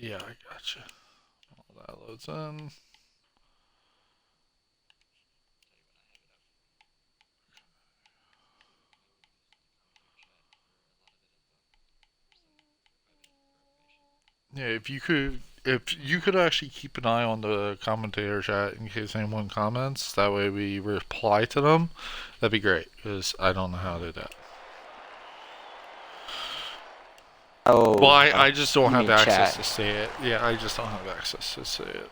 Yeah, I gotcha. All that loads in. Yeah, if you could actually keep an eye on the commentator chat in case anyone comments, that way we reply to them. That'd be great because I don't know how to do that. Well, Oh, I just don't you have mean access chat? to see it. Yeah, I just don't have access to see it.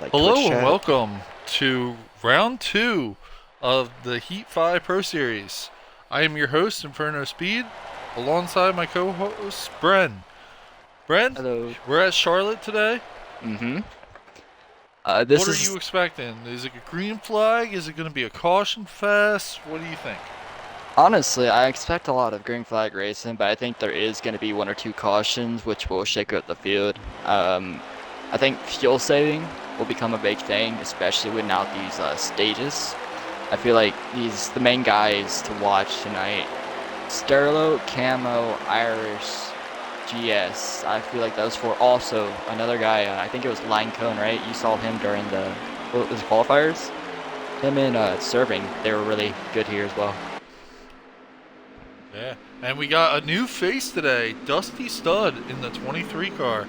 Like Twitch Hello and chat? welcome to round two of the Heat 5 Pro Series. I am your host, Inferno Speed, alongside my co-host, Bren. Bren, Hello. we're at Charlotte today. Mm-hmm. What This are you is expecting? Is it a green flag? Is it going to be a caution fest? What do you think? honestly, I expect a lot of green flag racing, but I think there is going to be one or two cautions which will shake up the field. I think fuel saving will become a big thing, especially with now these stages. I feel like these the main guys to watch tonight. Sterlo, Camo, Irish, GS. I feel like those four. Also, another guy, I think it was Line Cone, right? You saw him during the what was it, qualifiers. Him and serving, they were really good here as well. Yeah. And we got a new face today, Dusty Stud in the 23 car.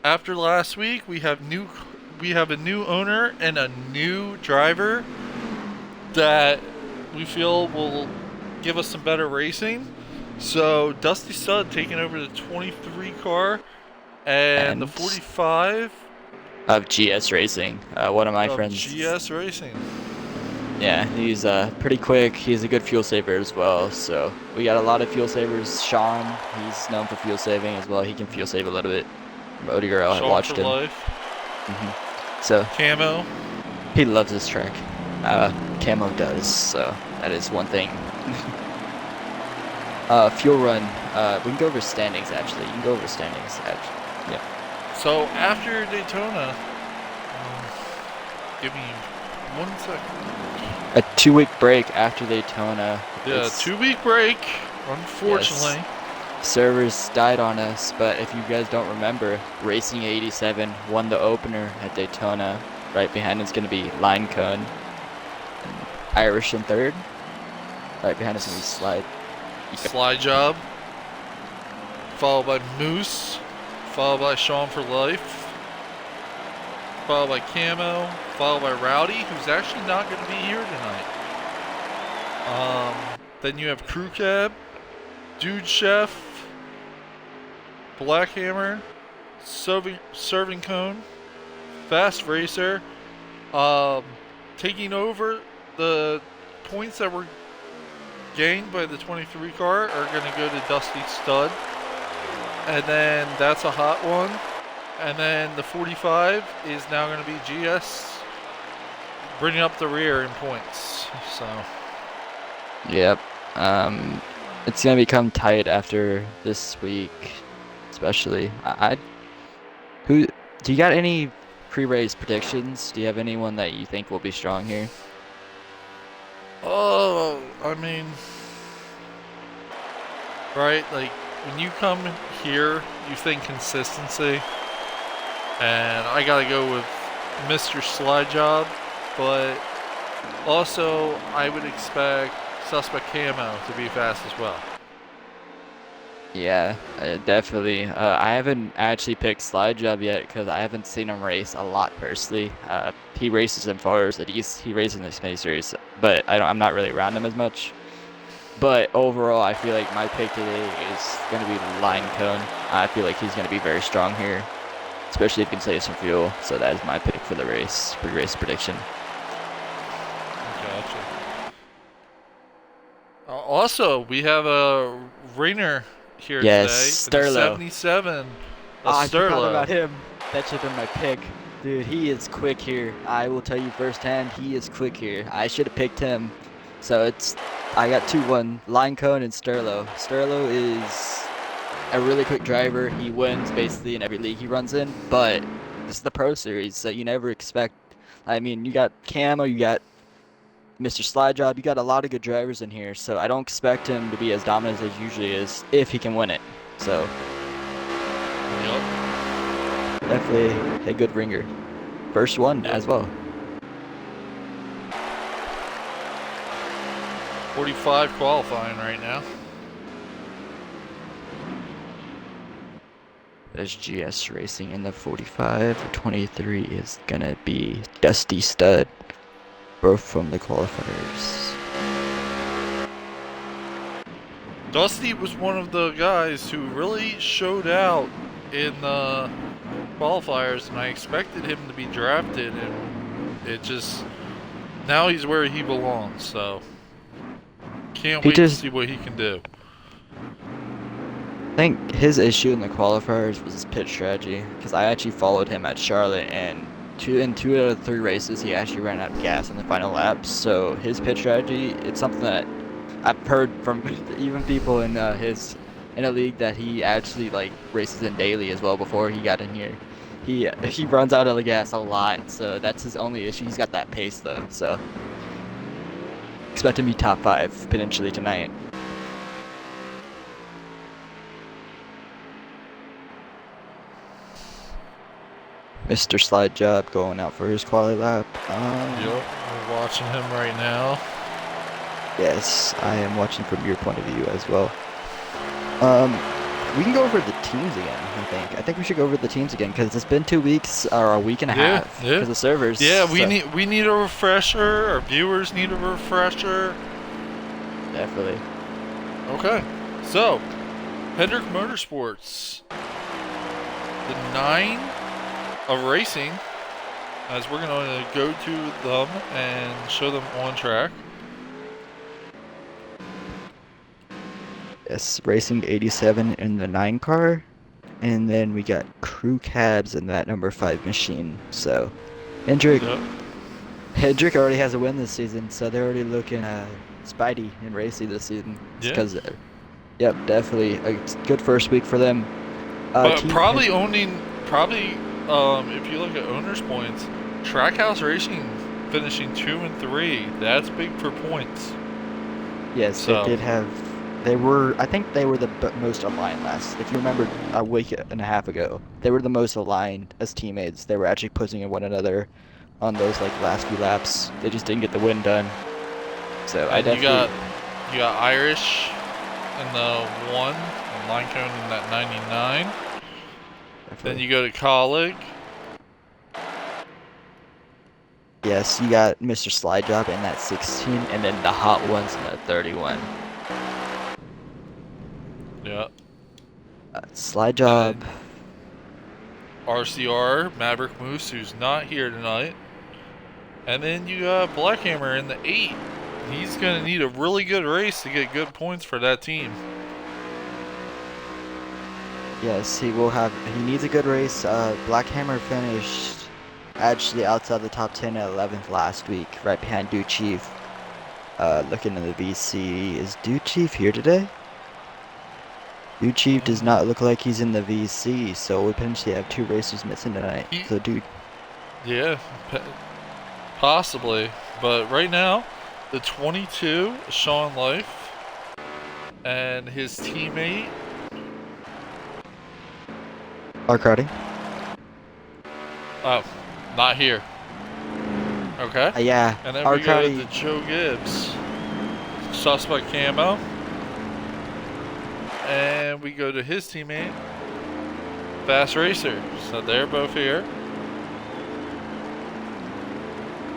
After last week, we have a new owner and a new driver that we feel will give us some better racing. So Dusty Stud taking over the 23 car and the And 45 of GS Racing, one of my of friends. GS Racing. Yeah, he's pretty quick. He's a good fuel saver as well. So we got a lot of fuel savers. Sean, he's known for fuel saving as well. He can fuel save a little bit. Modi Girl, I Sean for watched him. life. So Camo. he loves this track. Camo does, so that is one thing. Fuel run. We can go over standings actually. You can go over standings actually. Yeah. So after Daytona, give me 1 second. A 2-week break after Daytona. Yeah, It's 2 week break, unfortunately. yes. Servers died on us, but if you guys don't remember, Racing 87 won the opener at Daytona. Right behind is going to be Line Cone. Irish in third. Right behind is going to be Slide. Slide job, followed by Moose, followed by Sean for life, followed by Camo, followed by Rowdy, who's actually not going to be here tonight. Then you have Crew Cab, Dude Chef, Black Hammer, Serving Cone, Fast Racer, taking over the points that were gained by the 23 car are going to go to Dusty Stud. And then that's a hot one. And then the 45 is now going to be GS bringing up the rear in points. So Yep. It's going to become tight after this week, especially. Who do you got any pre-race predictions? Do you have anyone that you think will be strong here? oh, I mean, right? Like when you come here, you think consistency, and I gotta go with Mr. Slide Job, but also I would expect Suspect Camo to be fast as well. Yeah, definitely. I haven't actually picked Slide Job yet because I haven't seen him race a lot personally. He races in Forest at East. He races in the Space Series, but I'm not really around him as much. But overall, I feel like my pick today is going to be Line Cone. I feel like he's going to be very strong here, especially if he can save some fuel. So that is my pick for the race, race prediction. Gotcha. Also, we have a Rainer here Yes, today. The Sterlo. 77 I forgot about Sterlo. him. That should have been my pick. Dude, he is quick here. I will tell you firsthand, he is quick here. I should have picked him. So I got 2-1, Line Cone and Sterlo. Sterlo is a really quick driver. He wins basically in every league he runs in, but this is the Pro Series, so you never expect. I mean, you got Camo, you got Mr. Slide Job, you got a lot of good drivers in here, so I don't expect him to be as dominant as he usually is if he can win it. So Yep. definitely a good ringer. First one as well. 45 qualifying right now. There's GS Racing in the 45. 23 is gonna be Dusty Stud, both from the qualifiers. Dusty was one of the guys who really showed out in the qualifiers, and I expected him to be drafted, and it just, now he's where he belongs, so can't wait to see what he can do. I think his issue in the qualifiers was his pit strategy, because I actually followed him at Charlotte, and in 2 out of 3 races he actually ran out of gas in the final laps. So his pit strategy, it's something that I've heard from even people in in a league that he actually like races in daily as well. Before he got in here, he runs out of the gas a lot, so that's his only issue. He's got that pace though, so expect him to be top 5 potentially tonight. Mr. Slide Job going out for his quali lap. Yep, we're watching him right now. Yes, I am watching from your point of view as well. We can go over the teams again, I think we should go over the teams again, because it's been 2 weeks, or a week and a half, because the servers. Yeah, we need a refresher, our viewers need a refresher. Definitely. Okay, so, Hendrick Motorsports, the 9 of racing, as we're going to go to them and show them on track. Yes, Racing 87 in the 9 car, and then we got Crew Cabs in that number 5 machine. So, Hendrick already has a win this season, so they're already looking Spidey and racy this season. Because, yep, definitely a good first week for them. But probably if you look at owners' points, Trackhouse Racing finishing 2 and 3, that's big for points. Yes, so. They did have. I think they were the most aligned last. If you remember a week and a half ago, they were the most aligned as teammates. They were actually pushing one another on those last few laps. They just didn't get the win done. So I definitely. You got Irish in the 1, and Linecone in that 99. Definitely. Then you go to Colleague. Yes, you got Mr. Slide Job in that 16, and then the hot ones in that 31. Yeah. Slide Job. RCR, Maverick Moose, who's not here tonight. And then you got Blackhammer in the 8. He's going to need a really good race to get good points for that team. Yes, he needs a good race. Blackhammer finished actually outside the top 10 at 11th last week, right behind Dude Chief. Looking at the VC, is Dude Chief here today? Dude Chief does not look like he's in the VC, so we potentially have 2 racers missing tonight. So, dude. Yeah, possibly. But right now, the 22, Sean Life, and his teammate. Arcady. Oh, not here. Okay. Yeah. And then Arcady. We go to Joe Gibbs, suspect camo. And we go to his teammate, Fast Racer. So they're both here.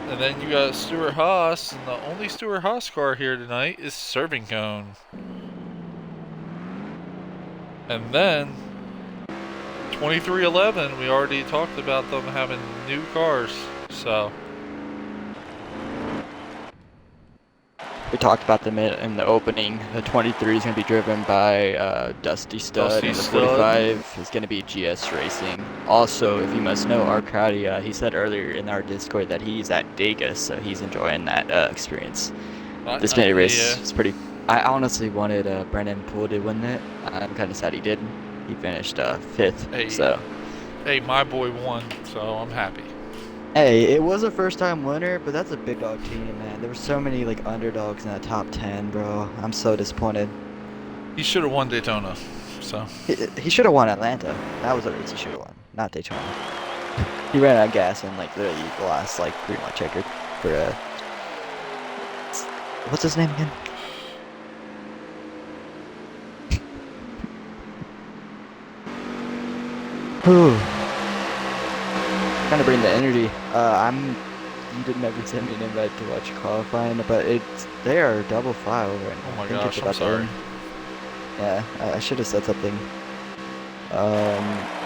And then you got Stuart Haas, and the only Stuart Haas car here tonight is Serving Cone. And then 2311, we already talked about them having new cars, so. We talked about them in the opening. The 23 is going to be driven by Dusty Stud, and the 45 is going to be GS Racing. Also, if you must know, Arcady, he said earlier in our Discord that he's at Vegas, so he's enjoying that experience. This mini race is pretty. I honestly wanted Brennan Poole to win it. I'm kind of sad he didn't. He finished 5th. Hey, so. Hey, my boy won, so I'm happy. Hey, it was a first-time winner, but that's a big dog team, man. There were so many underdogs in the top 10, bro. I'm so disappointed. He should have won Daytona. So He should have won Atlanta. That was the race he should have won, not Daytona. He ran out of gas in like literally the last like pretty much checkered for what's his name again? Whew. Trying to bring the energy. You didn't ever send me an invite to watch qualifying, but they are double file right oh now. my I think it's gosh, I'm about to sorry. end. Yeah, I should have said something.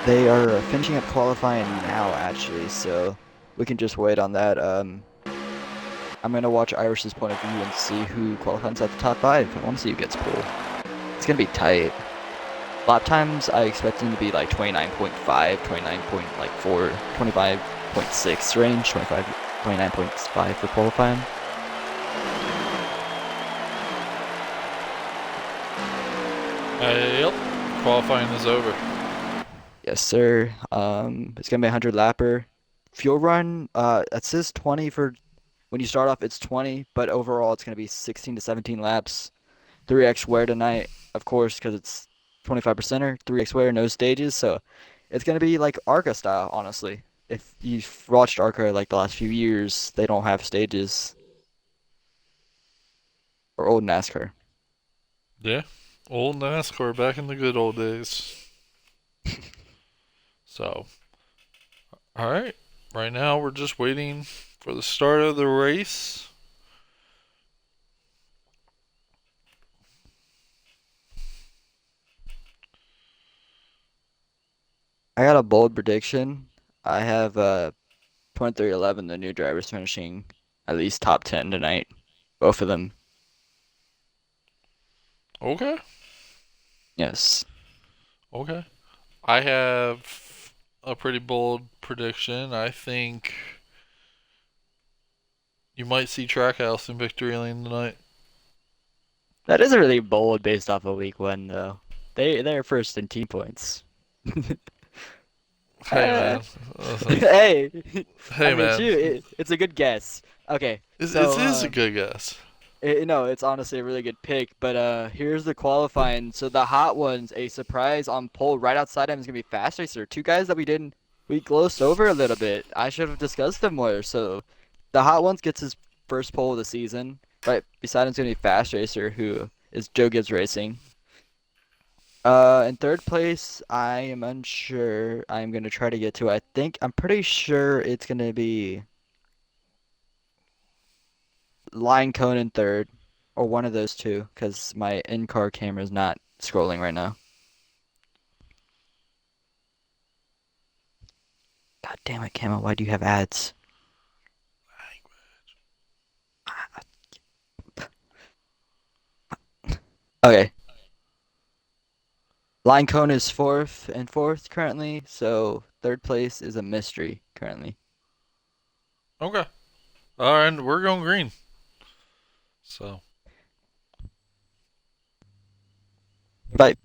They are finishing up qualifying now, actually, so we can just wait on that. I'm gonna watch Irish's point of view and see who qualifies at the top five. I want to see who gets pole. It's gonna be tight. Lap times, I expect them to be like 29.5, 29.4, 25.6 range, 29.5 for qualifying. Yep, qualifying is over. Yes, sir. It's gonna be a 100 lapper. Fuel run, it says 20 for when you start off, it's 20, but overall it's gonna be 16 to 17 laps. 3x wear tonight, of course, because it's 25%er, 3x wear, no stages, so it's gonna be like ARCA style, honestly. If you've watched ARCA like the last few years, they don't have stages or old NASCAR. Yeah, old NASCAR back in the good old days. So, all right. Right now, we're just waiting for the start of the race. I got a bold prediction. I have 2311, the new drivers finishing at least top 10 tonight. Both of them. Okay. Yes. Okay. I have a pretty bold prediction. I think you might see Trackhouse in victory lane tonight. That is really bold based off of week one, though. They're first in team points. Hey Uh, man, listen. hey, I Hey mean, man, shoot, it's a good guess. Okay, it so is a good guess. no, it's honestly a really good pick. But here's the qualifying. So the hot ones, a surprise on pole right outside him is gonna be Fast Racer. Two guys that we glossed over a little bit. I should have discussed them more. So the hot ones gets his first pole of the season. Right beside him is gonna be Fast Racer, who is Joe Gibbs Racing. In third place, I am unsure. I'm gonna try to get to. I'm pretty sure it's gonna be Line Cone in third, or one of those two, because my in-car camera is not scrolling right now. God damn it, Camo! Why do you have ads? Okay, Line Cone is fourth currently, so third place is a mystery currently. Okay. All right, we're going green. So, But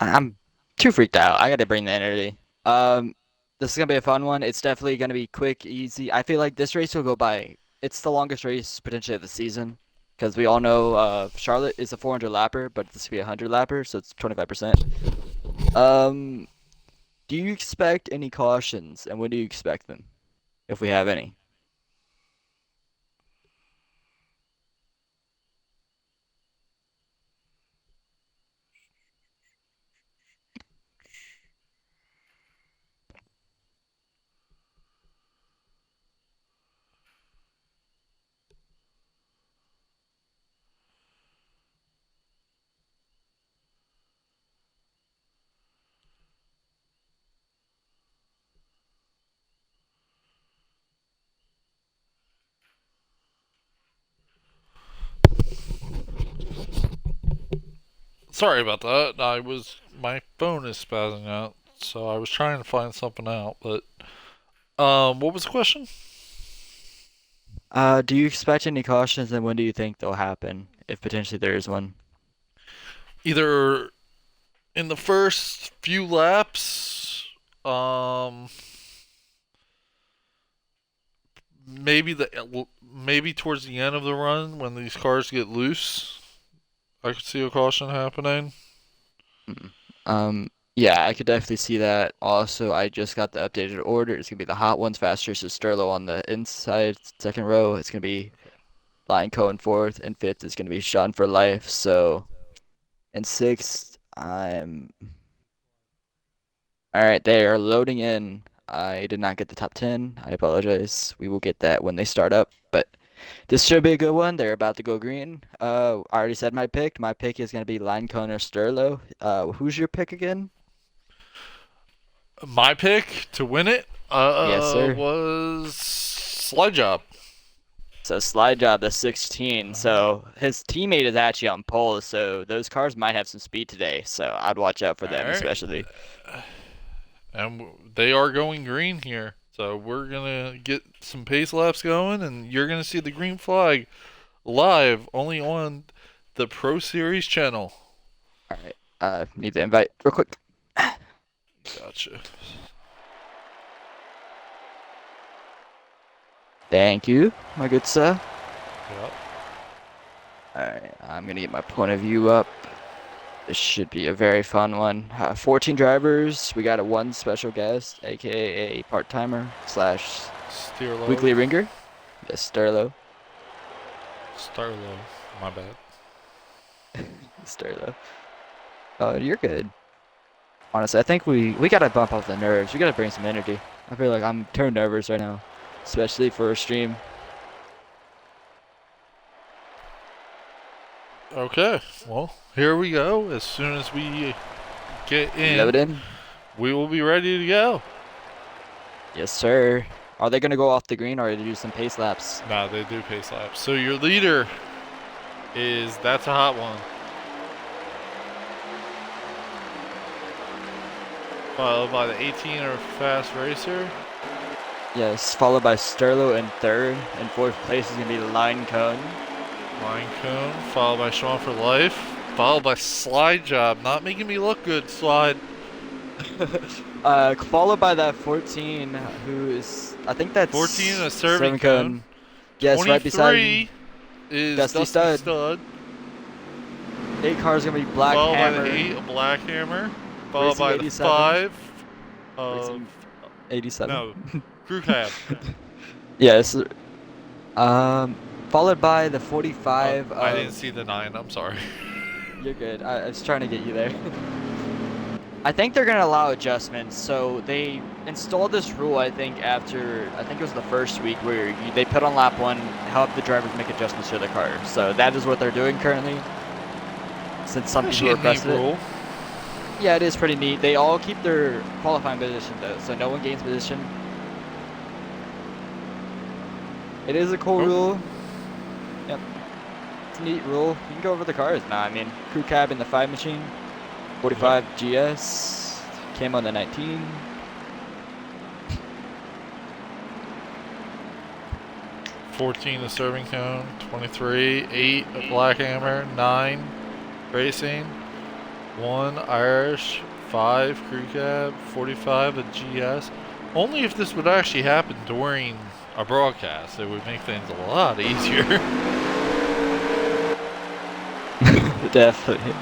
I'm too freaked out. I gotta bring the energy. Um, this is gonna be a fun one. It's definitely gonna be quick, easy. I feel like this race will go by. It's the longest race potentially of the season, because we all know Charlotte is a 400 lapper, but this will be a 100 lapper, so it's 25%. Um, do you expect any cautions, and when do you expect them, if we have any? sorry about that. My phone is spazzing out, so I was trying to find something out. But what was the question? Do you expect any cautions, and when do you think they'll happen, if potentially there is one? Either in the first few laps, um, maybe towards the end of the run when these cars get loose, I could see a caution happening. Mm. Yeah, I could definitely see that. Also, I just got the updated order. It's gonna be the hot ones, fast racer Sterlo on the inside second row. It's gonna be Lion Cohen fourth, and fifth is gonna be Sean for life. So, and sixth, I'm all right. They are loading in. I did not get the top 10. I apologize. We will get that when they start up. But this should be a good one. They're about to go green. I already said my pick. My pick is gonna be Lion Cohen or Sterlo. Who's your pick again? My pick to win it Yes, sir. was Slide Job. So slide job, the 16. So his teammate is actually on pole, so those cars might have some speed today. So I'd watch out for All them, right, especially. and they are going green here. So we're gonna get some pace laps going, and you're gonna see the green flag live only on the Pro Series channel. All right. Need to invite real quick. Gotcha. Thank you, my good sir. Yep. All right, I'm gonna get my point of view up. This should be a very fun one. 14 drivers. We got a one special guest, aka a part-timer slash Steer low. weekly ringer. Yes, Sterlo. Start low. My bad. Sterlo. Oh, you're good. Honestly, I think we gotta bump up the nerves. We gotta bring some energy. I feel like I'm turned nervous right now, especially for a stream. Okay. Well, here we go. As soon as we get Load in, in. we will be ready to go. Yes, sir. Are they gonna go off the green or do some pace laps? Nah, they do pace laps. So your leader is that's a hot one. Followed by the 18er Fast Racer. Yes, followed by Sterlo in third. In fourth place is gonna be Line Cone. Line Cone. Followed by Sean for Life. Followed by Slide Job. Not making me look good, Slide. Followed by that 14, who is I think that's 14 a serving cone. Yes, right beside 23 is Dusty Stud. 8 cars gonna be Black Followed Hammer. by the 8, a Black Hammer. Followed Racing by the 87. 5 of Racing 87. no, Crew Cab. Yes. Followed by the 45. I didn't see the 9. I'm sorry. You're good. I was trying to get you there. I think they're gonna allow adjustments. So they installed this rule. I think it was the first week where they put on lap 1, help the drivers make adjustments to their car. So that is what they're doing currently. Since some people requested it. Yeah, it is pretty neat. They all keep their qualifying position though, so no one gains position. It is a cool rule. Yep. It's a neat rule. You can go over the cars now. I mean, crew cab in the 5 machine, 45 GS, came on the 19. $14 a serving cone, 23, 8 a Black Hammer, 9 Racing, 1 Irish, 5 Crew Cab, 45 a GS. Only if this would actually happen during a broadcast, it would make things a lot easier. Definitely.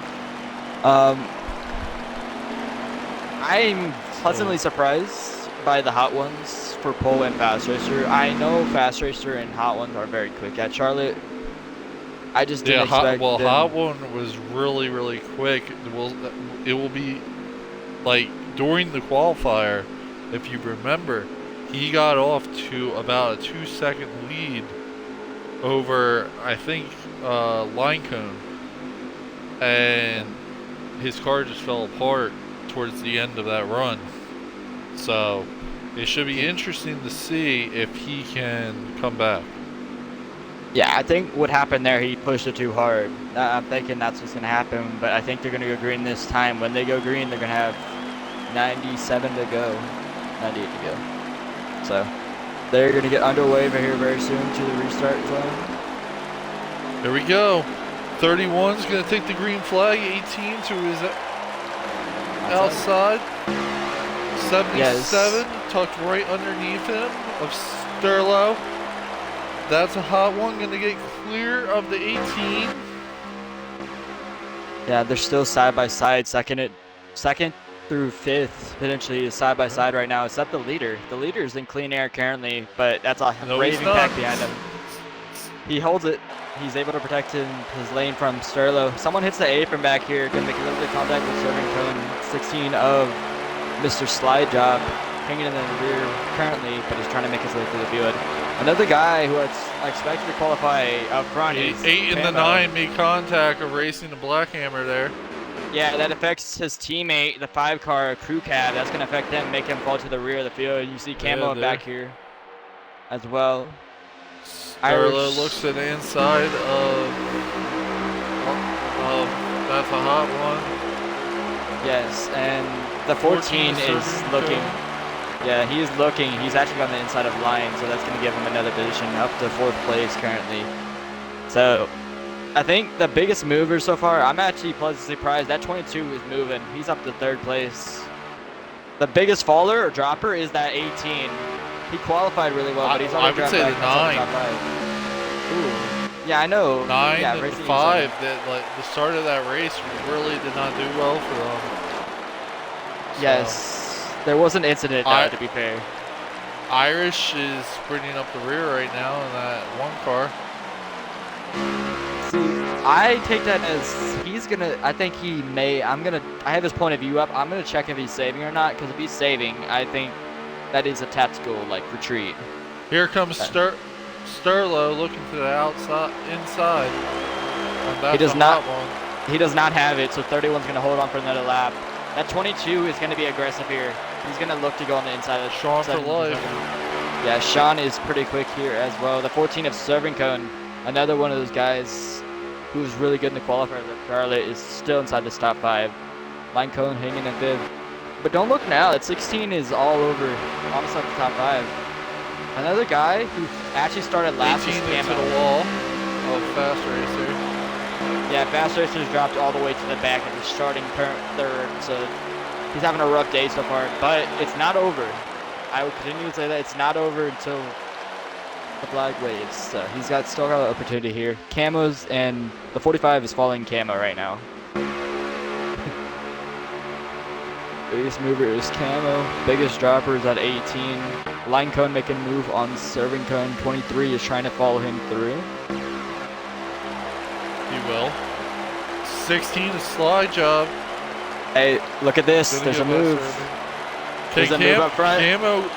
I'm pleasantly surprised by the hot ones for pole and fast racer. I know fast racer and hot ones are very quick at Charlotte. I just didn't expect them. Hot one was really quick. It will be like during the qualifier, if you remember, he got off to about a 2-second lead over, I think, Line Cone, and his car just fell apart towards the end of that run. So it should be interesting to see if he can come back. Yeah, I think what happened there, he pushed it too hard. I'm thinking that's what's going to happen, but I think they're going to go green this time. When they go green, they're going to have 97 to go, 98 to go. So they're going to get underway here very soon to the restart zone. Here we go. 31 is going to take the green flag. 18 to his outside. 77 tucked right underneath him of Sterlo. That's a hot one. Going to get clear of the 18. Yeah, they're still side by side. Second through fifth, potentially is side by side right now. Except the leader. The leader is in clean air currently, but that's a raving pack behind him. He holds it. He's able to protect his lane from Sterlo. Someone hits the apron back here. Gonna make a little bit of contact with serving cone 16 of Mr. Slide Job, hanging in the rear currently, but he's trying to make his way through the field. Another guy who I expected to qualify up front is 8 and the 9 made contack of racing the Black Hammer there. Yeah, that affects his teammate, the 5-car crew cab. That's going to affect him, make him fall to the rear of the field. You see Camo back here as well. Sterlo looks to the inside of that's a hot one. Yes, and the 14 is looking. Yeah, he is looking. He's actually on the inside of line, so that's going to give him another position up to 4th place currently. So I think the biggest mover so far, I'm actually pleasantly surprised. That 22 is moving. He's up to 3rd place. The biggest faller or dropper is that 18. He qualified really well, but he's already dropped back to the top 5. Ooh. Yeah, I know. 9 and 5. That like the start of that race really did not do well for them. So. Yes. There was an incident, though, to be fair. Irish is bringing up the rear right now in that 1 car. See, I take that as he's going to, I think he may, I have his point of view up. I'm going to check if he's saving or not, because if he's saving, I think that is a tactical, retreat. Here comes Sterlo looking to the inside. He does not have it, so 31's going to hold on for another lap. That 22 is going to be aggressive here. He's going to look to go on the inside of the Sean for life. Yeah, Sean is pretty quick here as well. The 14 of Serving Cone, another one of those guys who's really good in the qualifier. Charlotte is still inside this top 5. Line Cone hanging in 5th. But don't look now. That 16 is all over, almost up the top 5. Another guy who actually started last 18 into the wall of Fast Racer. Yeah, Fast Racer's dropped all the way to the back and he's starting 3rd, so he's having a rough day so far, but it's not over. I would continue to say that it's not over until the flag waves. So he's still got an opportunity here. Camos, and the 45 is following Camo right now. Biggest mover is Camo. Biggest dropper is at 18. Line Cone making a move on Serving Cone. 23 is trying to follow him through. He will. 16 is Slide Job. Hey, look at this. There's a move. There's a move up front. Camo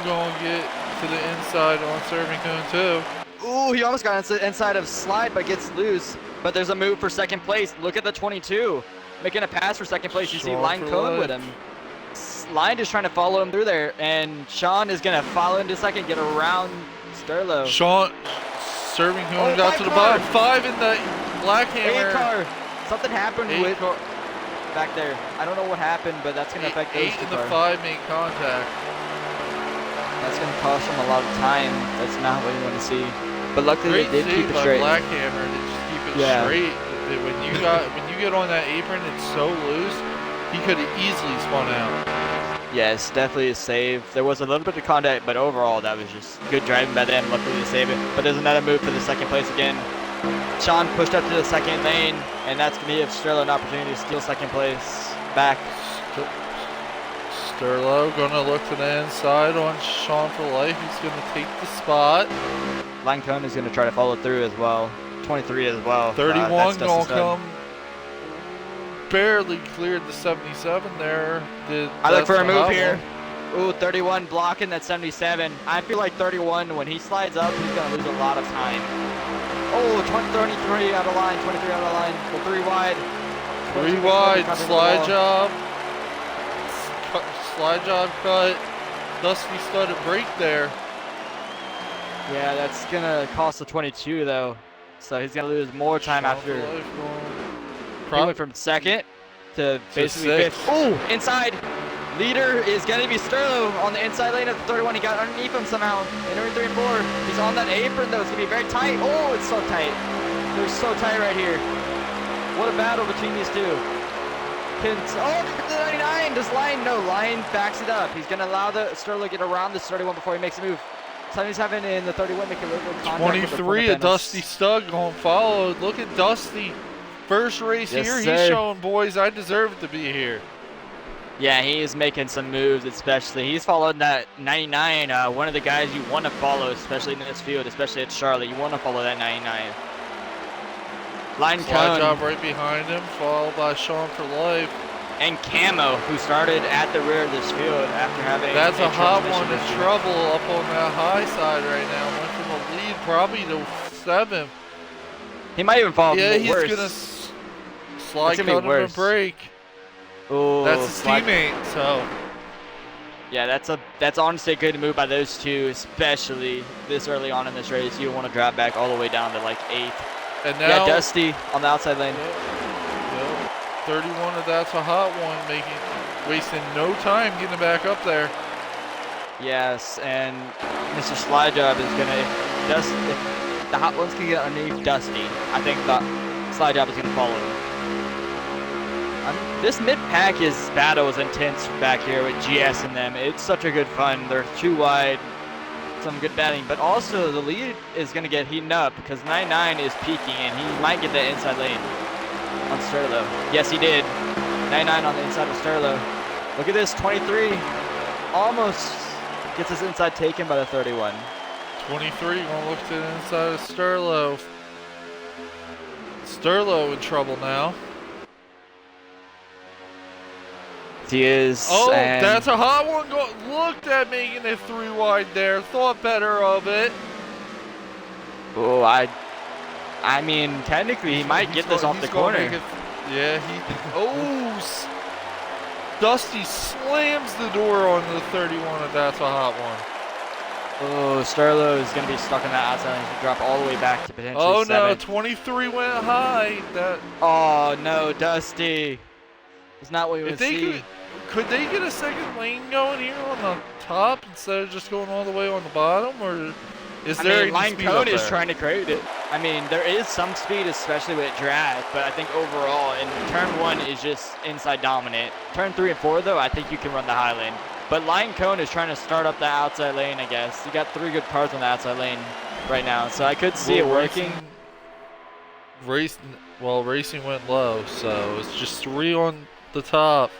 going to get to the inside on Serving Cone too. Ooh, he almost got inside of Slide but gets loose. But there's a move for 2nd place. Look at the 22. Making a pass for 2nd place. You see Line Cone with him. Line is trying to follow him through there. And Sean is going to follow into 2nd, get around Sterlo. Sean Serving Cone got to the bottom. 5 in the Black Hammer. 8 car. Something happened with back there. I don't know what happened, but that's going to affect those 8 two and the cars. 5 made contact. That's going to cost them a lot of time. That's not what you want to see. But luckily they did keep it straight. Black Hammer to just keep it straight. When you get on that apron, it's so loose. He could have easily spun out. Yes, definitely a save. There was a little bit of contact, but overall that was just good driving by them. Luckily to save it. But there's another move for the 2nd place again. Sean pushed up to the 2nd lane, and that's going to give Sterlo an opportunity to steal 2nd place back. Sterlo going to look to the inside on Sean for life. He's going to take the spot. Line Cone is going to try to follow through as well. 23 as well. 31 going to come. Barely cleared the 77 there. I look for a move here. Ooh, 31 blocking that 77. I feel like 31, when he slides up, he's going to lose a lot of time. Oh, 23 out of line, 23 out of line. Well, 3 wide. 3 wide, Slide Job. Slide Job cut. Dusty started break there. Yeah, that's going to cost the 22, though. So he's going to lose more time after. He went from 2nd to basically 5th. Oh, inside. Leader is going to be Sterlo on the inside lane of the 31. He got underneath him somehow. Entering 3 and 4. He's on that apron, though. It's going to be very tight. Oh, it's so tight. They're so tight right here. What a battle between these two. The 99. Does Line? No, Line backs it up. He's going to allow the Sterlo to get around this 31 before he makes a move. 77 in the 31 making a little bit of contact with the 23, a front Dusty panels. Stud going followed. Look at Dusty. First race Yes, here. sir. He's showing, boys, I deserve to be here. Yeah, he is making some moves, especially. He's following that 99, one of the guys you want to follow, especially in this field, especially at Charlotte. You want to follow that 99. Line Slide job cone. right behind him, followed by Sean for life. And Camo, who started at the rear of this field after having That's a hot one transmission in issue. trouble up on that high side right now. Went from a lead probably to 7th. He might even fall Yeah, he's worse. going to slide It's gonna cut be him a worse. break. Ooh, That's his slide- teammate, so. Yeah, that's honestly a good move by those two, especially this early on in this race. You want to drop back all the way down to like 8th. And now. Yeah, Dusty on the outside lane. Yep. 31 of that's a hot one, wasting no time getting back up there. Yes, and Mr. Slide Job is gonna if the hot ones can get underneath Dusty, I think the Slide Job is gonna follow him. This mid-pack battle is intense back here with GS and them. It's such a good fun. They're too wide, some good batting, but also the lead is gonna get heating up because 99 is peaking and he might get that inside lane on Sterlo. Yes, he did. 99 on the inside of Sterlo. Look at this, 23 almost gets his inside taken by the 31. 23 gonna look to the inside of Sterlo. Sterlo in trouble now. He is. Oh, and that's a hot one. Looked at making it 3 wide there. Thought better of it. Oh, I mean, technically he might get this off the corner. Yeah, Dusty slams the door on the 31 and that's a hot one. Oh, Sterlo is going to be stuck in that outside lane. He drop all the way back to potentially Oh no, 7th. 23 went high. Oh no, Dusty. It's not what you would see. Could they get a second lane going here on the top instead of just going all the way on the bottom, or is there any Line speed cone up is there? trying to create it. I mean, there is some speed, especially with drag, but I think overall, in turn 1 is just inside dominant. Turn 3 and 4, though, I think you can run the high lane. But Line Cone is trying to start up the outside lane, I guess. You got 3 good cars on the outside lane right now, so I could see it working. Racing went low, so it's just 3 on the top.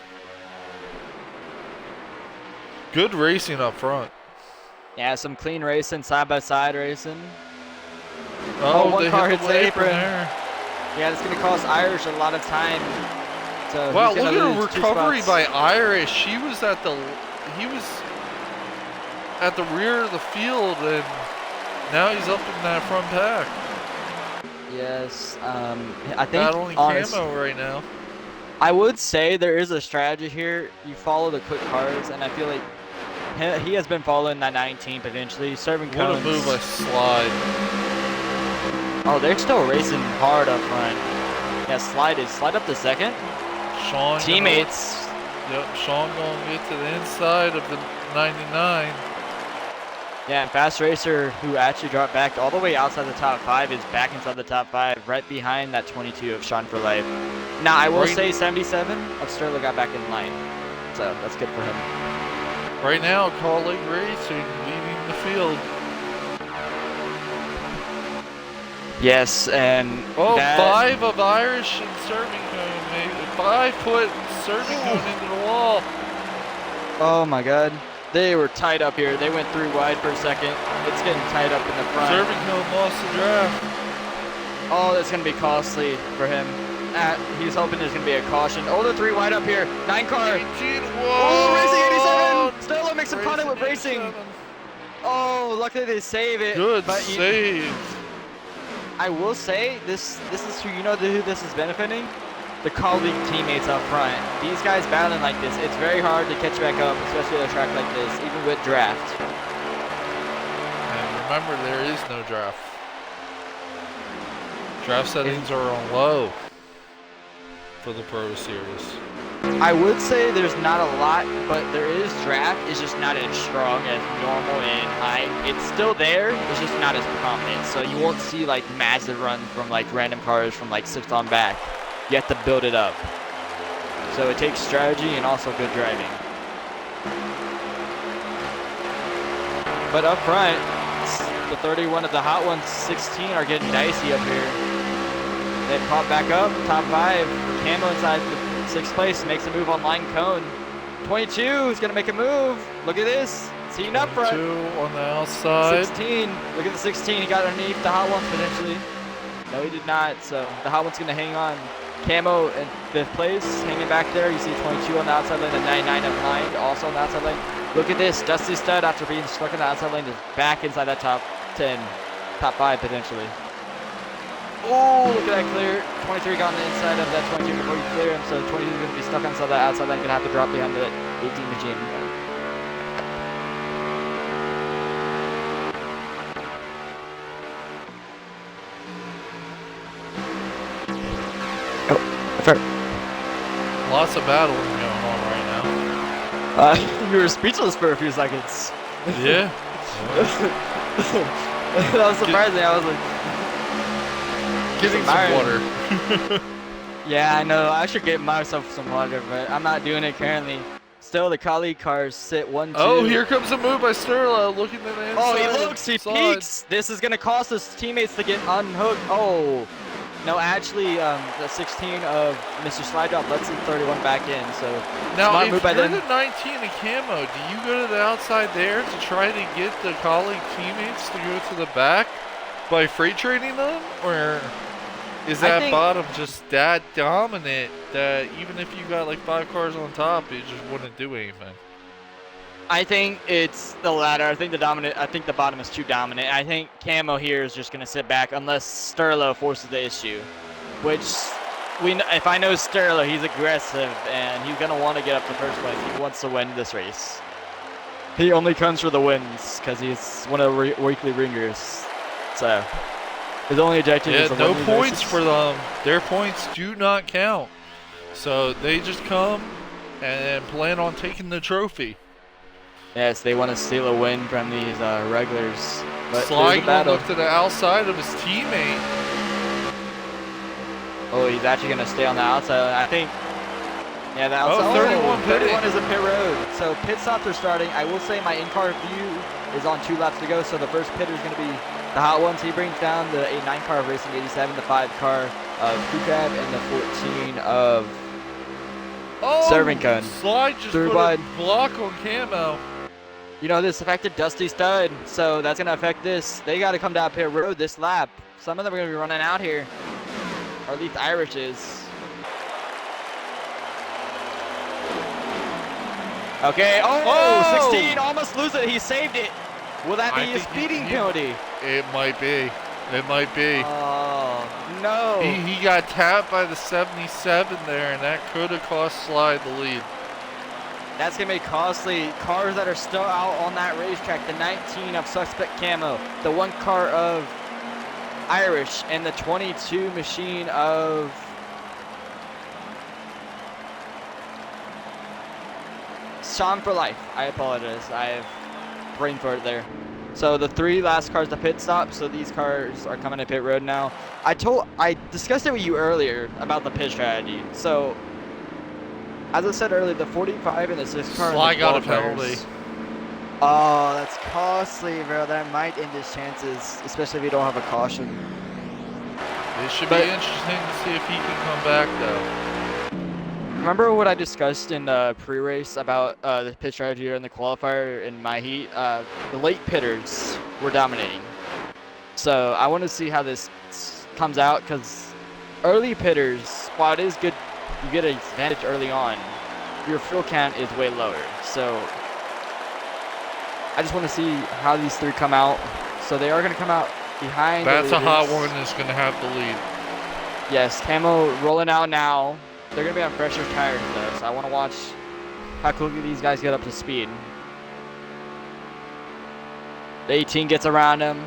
Good racing up front. Yeah, some clean racing, side-by-side racing. Oh, one they car hit hits the the apron apron. there. Yeah, it's going to cost Irish a lot of time. So Wow, he's look gonna at a lose 2 recovery spots. by Irish. He was at the rear of the field, and now he's up in that front pack. Yes, I think Battling Camo right now. I would say there is a strategy here. You follow the quick cars, and I feel like he has been following that 19 potentially, serving What cones. a move by Slide. Oh, they're still racing hard up front. Yeah, slide up to 2nd. Sean. Teammates. Yep, Sean gonna get to the inside of the 99. Yeah, and Fast Racer, who actually dropped back all the way outside the top 5, is back inside the top 5, right behind that 22 of Sean for Life. Now, I will say 77 of Sterling got back in line, so that's good for him. Right now, Call Lake Racing leading the field. Yes, and Oh, that, 5 of Irish and serving cone. 5 put serving cone into the wall. oh my god. They were tied up here. They went 3 wide for a second. It's getting tied up in the front. Serving cone lost the draft. Oh, that's going to be costly for him. He's hoping there's going to be a caution. Oh, the 3 wide up here. 9 car. 18, Oh, whoa! Racing 87! Sterlo makes a punt it with Racing. 87. Oh, luckily they save it. Good but save. I will say, this is who, who this is benefiting? The colleague teammates up front. These guys battling like this, it's very hard to catch back up, especially at a track like this, even with draft. And remember, there is no draft. Draft settings are on low for the Pro Series. I would say there's not a lot, but there is draft. It's just not as strong as normal and high. It's still there. It's just not as prominent. So you won't see like massive runs from like random cars from like 6th on back. You have to build it up. So it takes strategy and also good driving. But up front, The 31 of the hot ones, 16 are getting dicey up here. They pop back up, top 5. Camo inside the 6th place, makes a move on line cone. 22 is gonna make a move. Look at this, team up front. 2 on the outside. 16, look at the 16, he got underneath the hot ones potentially. No, he did not, so the hot one's gonna hang on. Camo in 5th place, hanging back there. You see 22 on the outside lane, and 99 of Hind also on the outside lane. Look at this, Dusty Stud after being stuck in the outside lane is back inside that top 10, top 5 potentially. Oh, look at that clear. 23 got on the inside of that 22 before you clear him, so 22 is going to be stuck inside that outside lane, going to have to drop behind the 18 machine. Oh, fair. Lots of battling going on right now. You were speechless for a few seconds. Yeah. That was surprising. I was like, Getting some water. yeah, I know. I should get myself some water, but I'm not doing it currently. Still, the colleague cars sit 1-2. Oh, here comes a move by Sterla. Looking at the inside. Oh, he looks. He peeks. This is going to cost his teammates to get unhooked. Oh. No, actually, the 16 of Mr. Slide Drop lets the 31 back in, so now, smart if move by you're them. the 19 of Camo, do you go to the outside there to try to get the colleague teammates to go to the back by freight trading them? Or is that bottom just that dominant that even if you got like 5 cars on top, it just wouldn't do anything? I think it's the latter. I think the bottom is too dominant. I think Camo here is just going to sit back unless Sterlo forces the issue, which if I know Sterlo, he's aggressive and he's going to want to get up to first place. He wants to win this race. He only comes for the wins because he's one of the weekly ringers. So his only objective is to no win points races. for them. Their points do not count. So they just come and plan on taking the trophy. Yes, they want to steal a win from these regulars. But Sly gonna look to the outside of his teammate. Oh, he's actually going to stay on the outside. I think, yeah, the outside. Oh, 31 is a pit road. So pit stops are starting. I will say my in-car view is on 2 laps to go. So the first pitter is going to be the hot ones. He brings down the 9 car of Racing 87, the 5 car of Kukab, and the 14 of Serving Cone. Sly just put a block on Camo. You know, this affected Dusty Stud, so that's going to affect this. They got to come down pit road this lap. Some of them are going to be running out here, or at least Irish is. Okay, oh, 16, almost lose it. He saved it. Will that be a speeding penalty? It might be. It might be. Oh, no. He got tapped by the 77 there, and that could have cost Sly the lead. That's going to be costly. Cars that are still out on that racetrack, the 19 of Suspect Camo, the 1 car of Irish, and the 22 machine of Sean for Life. I apologize. I have brain fart there. So the 3 last cars to pit stop, so these cars are coming to pit road now. I discussed it with you earlier about the pit strategy. So as I said earlier, the 45 and the 6 car. Sly got a penalty. Oh, that's costly, bro. That might end his chances, especially if you don't have a caution. It should be interesting to see if he can come back, though. Remember what I discussed in pre-race about the pit strategy in the qualifier in my heat? The late pitters were dominating. So I want to see how this comes out, because early pitters, while it is good, you get an advantage early on, your fuel count is way lower. So I just want to see how these 3 come out. So they are going to come out behind. That's a hot one that's going to have the lead. Yes, Camo rolling out now. They're going to be on fresher tires though, so I want to watch how quickly these guys get up to speed. The 18 gets around him.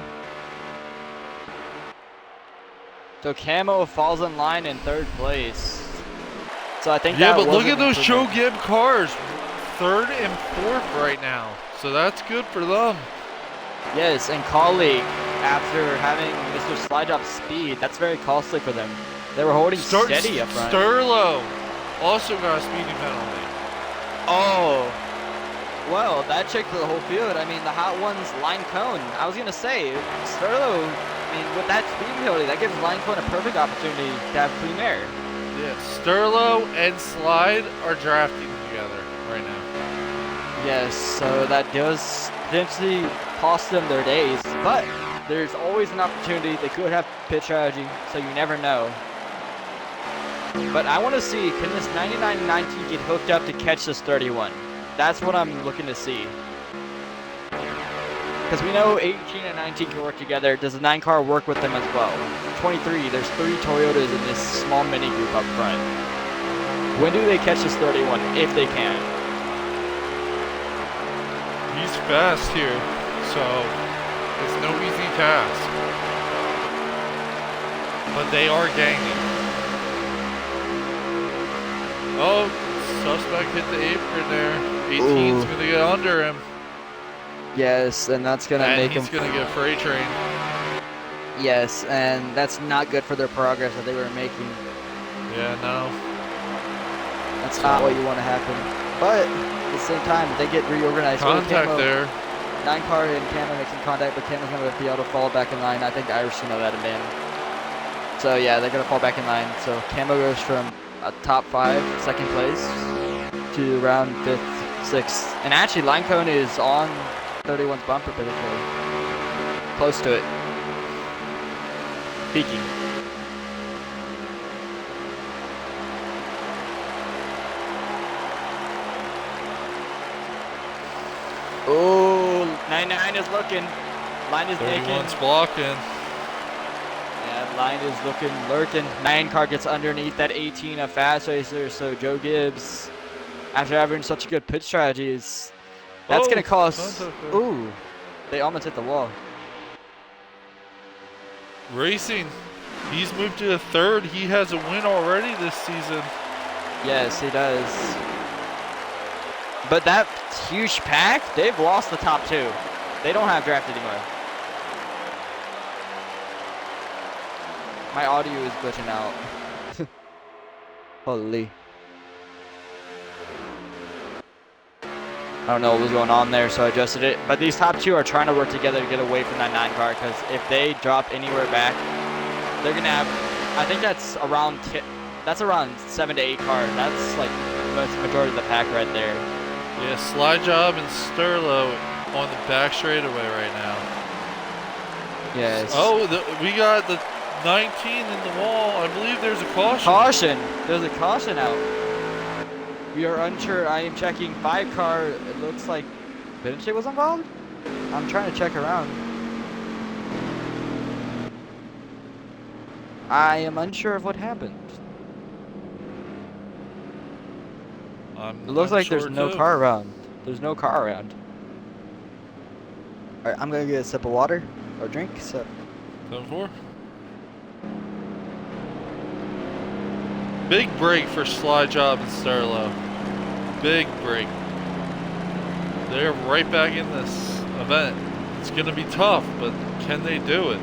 So Camo falls in line in 3rd place. So I think but look at those Joe Gibb cars, 3rd and 4th right now. So that's good for them. Yes, and colleague, after having Mr. Slide Drop speed, that's very costly for them. They were holding steady up front. Sterlo also got a speeding penalty. Oh, Well, that checked the whole field. I mean, the hot one's line cone. I was gonna say, Sterlo, I mean, with that speed penalty, that gives line cone a perfect opportunity to have clean air. Yeah, Sterlo and Slide are drafting together right now. Yes, so that does potentially cost them their days, but there's always an opportunity. They could have pit strategy, so you never know. But I want to see, can this 99-19 get hooked up to catch this 31? That's what I'm looking to see. Because we know 18 and 19 can work together. Does the 9 car work with them as well? 23, there's 3 Toyotas in this small mini group up front. When do they catch this 31, if they can? He's fast here, so it's no easy task. But they are gaining. Oh, suspect hit the apron there. 18's going to get under him. Yes, and that's going to make him... he's going to get freight train. Yes, and that's not good for their progress that they were making. Yeah, no. That's not what you want to happen. But at the same time, they get reorganized. Contact there. 9 car and Camo making contact, but Camo's going to be able to fall back in line. I think the Irish should know that in man. So yeah, they're going to fall back in line. So Camo goes from a top 5, second place, to around 5th, 6th. And actually, line cone is on 31's bumper particularly. Close to it. Peaking. Oh, 99 is looking. Line is making. 31's blocking. Yeah, line is looking, lurking. 9 car gets underneath that 18 of Fast Racer, so Joe Gibbs, after having such a good pit strategy, that's going to cost... Ooh, they almost hit the wall. Racing, he's moved to the 3rd. He has a win already this season. Yes, he does. But that huge pack, they've lost the top 2. They don't have draft anymore. My audio is glitching out. Holy. I don't know what was going on there, so I adjusted it. But these top 2 are trying to work together to get away from that 9 car, because if they drop anywhere back, they're going to have, I think that's around 7 to 8 cars. That's like the majority of the pack right there. Yeah, Slide Job and Sterlo on the back straightaway right now. Yes. Oh, we got the 19 in the wall. I believe there's a caution. Caution! There's a caution out. We are unsure. I am checking 5 car. It looks like Benche was involved. I'm trying to check around. I am unsure of what happened. It looks like there's no car around. There's no car around. Alright, I'm gonna get a sip of water or drink. So 7-4. Big break for Slide Job and Sterlo. Big break. They're right back in this event. It's going to be tough, but can they do it?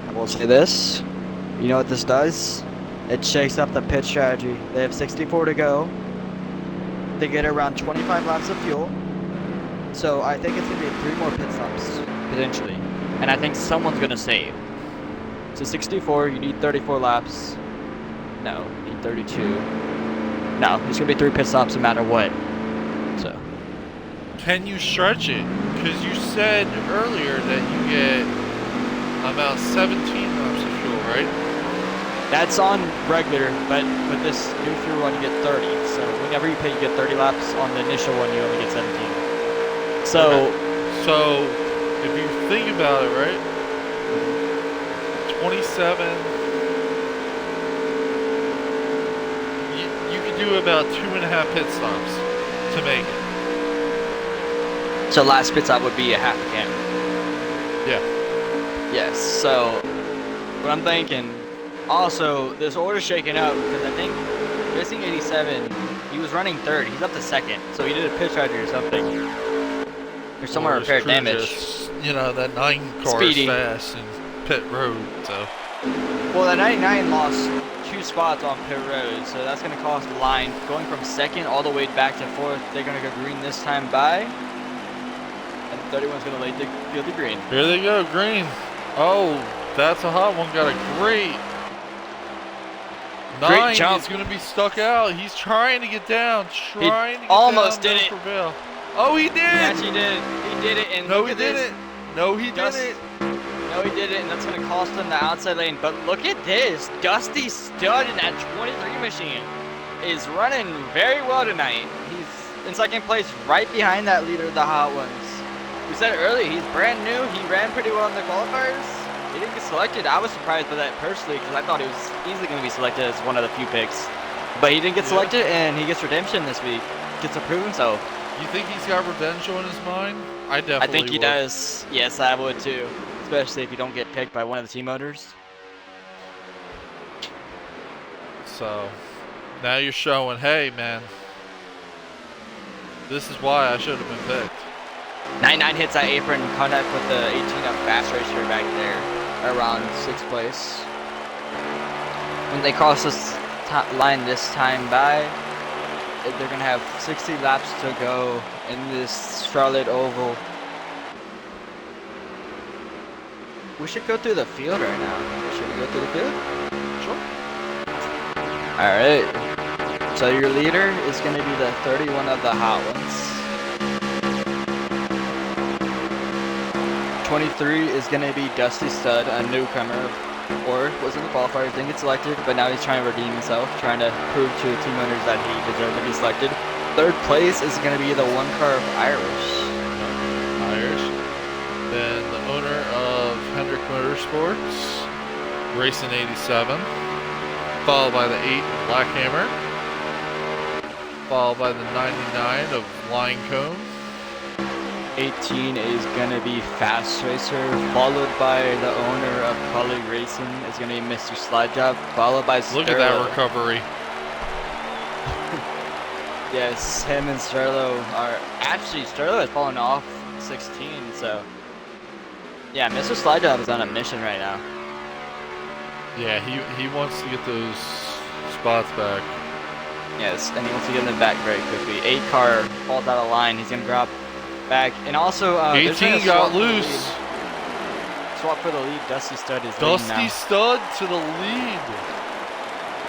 I will say this. You know what this does? It shakes up the pit strategy. They have 64 to go. They get around 25 laps of fuel. So I think it's going to be 3 more pit stops, potentially. And I think someone's going to save. So 64, you need 34 laps. No, you need 32. No, there's going to be 3 pit stops no matter what. So. Can you stretch it? Because you said earlier that you get about 17 laps of fuel, right? That's on regular, but with this new through one, you get 30. So whenever you pit, you get 30 laps. On the initial one, you only get 17. So, okay. So if you think about it, right? 27. You could do about 2.5 pit stops to make it. So last pit stop would be a half a can. Yeah. Yes. So what I'm thinking. Also, this order's shaking up because I think Racing 87, he was running 3rd. He's up to 2nd, so he did a pit strategy or something. There's somewhere repaired damage. Just, you know, that 9 car is fast and pit road, so. Well, the 99 lost 2 spots on pit road, so that's going to cost the line going from second all the way back to fourth. They're going to go green this time by, and 31's going to lay the field to green. Here they go, green. Oh, that's a hot one. Got a great 9. jump. He's going to be stuck out. He's trying to get down. Almost did it. Prevail. Oh, he did. He actually did it. He did it. And No, he didn't. No, he didn't. No, he didn't, and that's going to cost him the outside lane. But look at this. Dusty Stud in that 23 machine is running very well tonight. He's in second place right behind that leader of the Hot Ones. We said it earlier, he's brand new. He ran pretty well in the qualifiers. He didn't get selected. I was surprised by that personally because I thought he was easily going to be selected as one of the few picks. But he didn't get selected, and he gets redemption this week. Gets to prove himself. You think he's got revenge on his mind? I definitely I think he would. does. Yes, I would too. Especially if you don't get picked by one of the team owners. So, now you're showing, hey, man, this is why I should have been picked. 99 hits that apron in contact with the 18 up fast racer back there around 6th place. When they cross this line this time by, they're going to have 60 laps to go in this Charlotte Oval. We should go through the field right now. Should we go through the field? Sure. Alright. So your leader is going to be the 31 of the Hot Ones. 23 is going to be Dusty Stud, a newcomer, or was in the qualifiers, didn't get selected, but now he's trying to redeem himself, trying to prove to the team owners that he deserved to be selected. 3rd place is going to be the one car of Irish. Then the owner of Hendrick Motorsports, Racing 87, followed by the 8 Black Hammer, followed by the 99 of Line Cone. 18 is going to be Fast Racer, followed by the owner of Colleague Racing is going to be Mr. Slide Job, followed by Sterlo. Look at that recovery. Yes, him and Sterlo are... Actually, Sterlo has fallen off 16, so... Yeah, Mr. Slide Job is on a mission right now. Yeah, he wants to get those spots back. Yes, and he wants to get them back very quickly. 8 car falls out of line, he's going to drop back. And also... 18 got loose. Swap for the lead, Dusty Stud is leading now. Dusty Stud to the lead.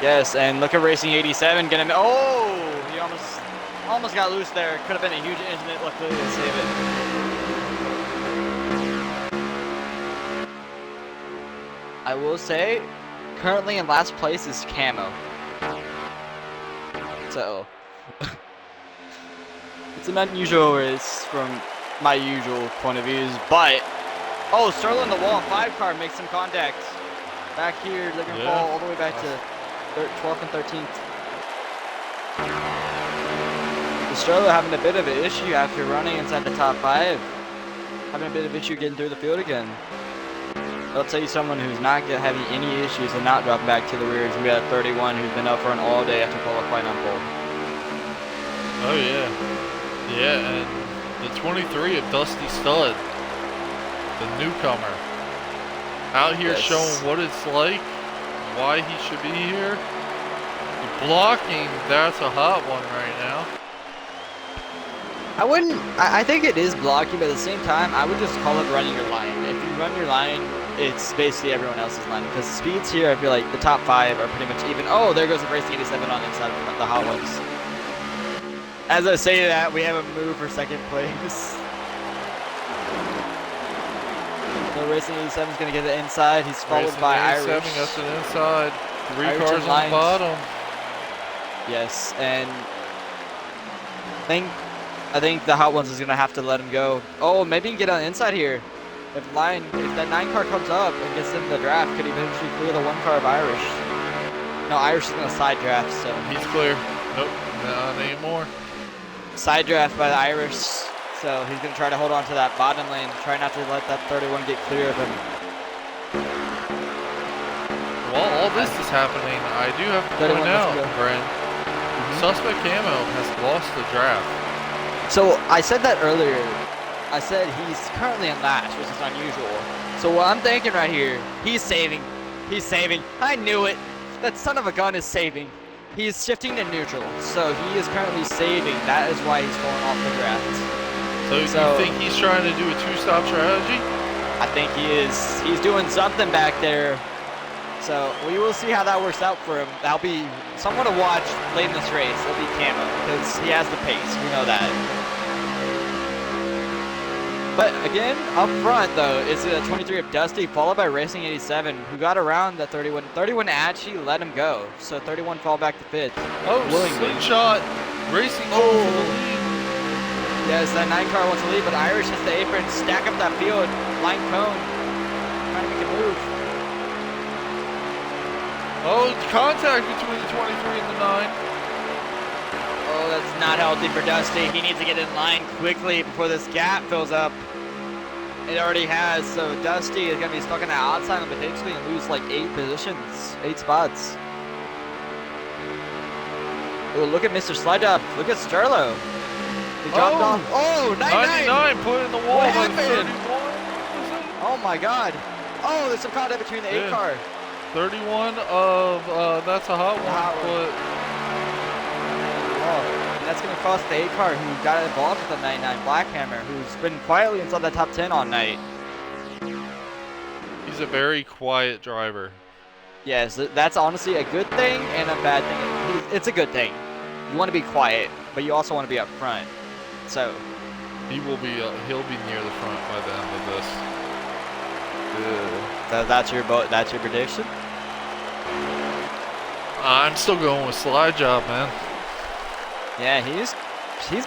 Yes, and look at Racing 87 gonna... Oh! He almost got loose there. Could have been a huge incident. Luckily, they save it. I will say, currently in last place is Camo. So... it's an unusual race from my usual point of views, but... Oh, Sterling in the wall, 5 car makes some contact. Back here, they're gonna fall all the way back to 12th and 13th. Sterling having a bit of an issue after running inside the top 5. Having a bit of issue getting through the field again. I'll tell you someone who's not having any issues and not dropping back to the rear is gonna be that 31 who's been up run all day after qualifying on pole. Oh yeah. Yeah, and the 23 of Dusty Stud, the newcomer, out here showing what it's like, why he should be here. The blocking, that's a hot one right now. I think it is blocking, but at the same time, I would just call it running your line. If you run your line, it's basically everyone else's line. Because speeds here, I feel like the top 5 are pretty much even. Oh, there goes the Racing 87 on the inside of the Hot Ones. As I say that, we have a move for second place. So Racing 87 is going to get the inside. He's followed Racing by 87 Irish. got to the inside. 3 Irish cars on the bottom. Yes, and I think the Hot Ones is going to have to let him go. Oh, maybe he can get on the inside here. If that 9 car comes up and gets in the draft, could he eventually clear the 1 car of Irish? No, Irish is going to side draft, so. He's clear. Nope, not anymore. Side draft by the Irish, so he's going to try to hold on to that bottom lane, try not to let that 31 get clear of him. While all this is happening, I do have to point out, Brent, Suspect Camo has lost the draft. So I said that earlier. I said he's currently in last, which is unusual. So what I'm thinking right here, he's saving He's saving. I knew it. That son of a gun is saving. He's shifting to neutral, so he is currently saving. That is why he's falling off the draft. So you think he's trying to do a two-stop strategy? I think he is. He's doing something back there. So we will see how that works out for him. That'll be someone to watch late in this race. It'll be Camo because he has the pace. We know that. But again, up front though, is the 23 of Dusty, followed by Racing 87, who got around the 31. 31 actually let him go. So 31 fall back to 5th. Oh, slingshot. Racing for the lead. Yes, that 9 car wants to lead, but Irish hits the apron, stack up that field, line cone, trying to make a move. Oh, contact between the 23 and the 9. Oh, that's not healthy for Dusty. He needs to get in line quickly before this gap fills up. It already has, so Dusty is going to be stuck on the outside and potentially lose like 8 positions, 8 spots. Oh, look at Mr. Slide Up. Look at Sterlo. He dropped off. Oh, 99 put in the wall. What happened? Oh my God. Oh, there's some contact between the 8 car. 31 of, that's a hot one. And that's going to cost the 8 car who got involved with the 99 Blackhammer, who's been quietly inside the top 10 all night. He's a very quiet driver. Yes, that's honestly a good thing and a bad thing. It's a good thing. You want to be quiet, but you also want to be up front. So he'll be near the front by the end of this. That's your prediction? I'm still going with Slide Job, man. Yeah, he's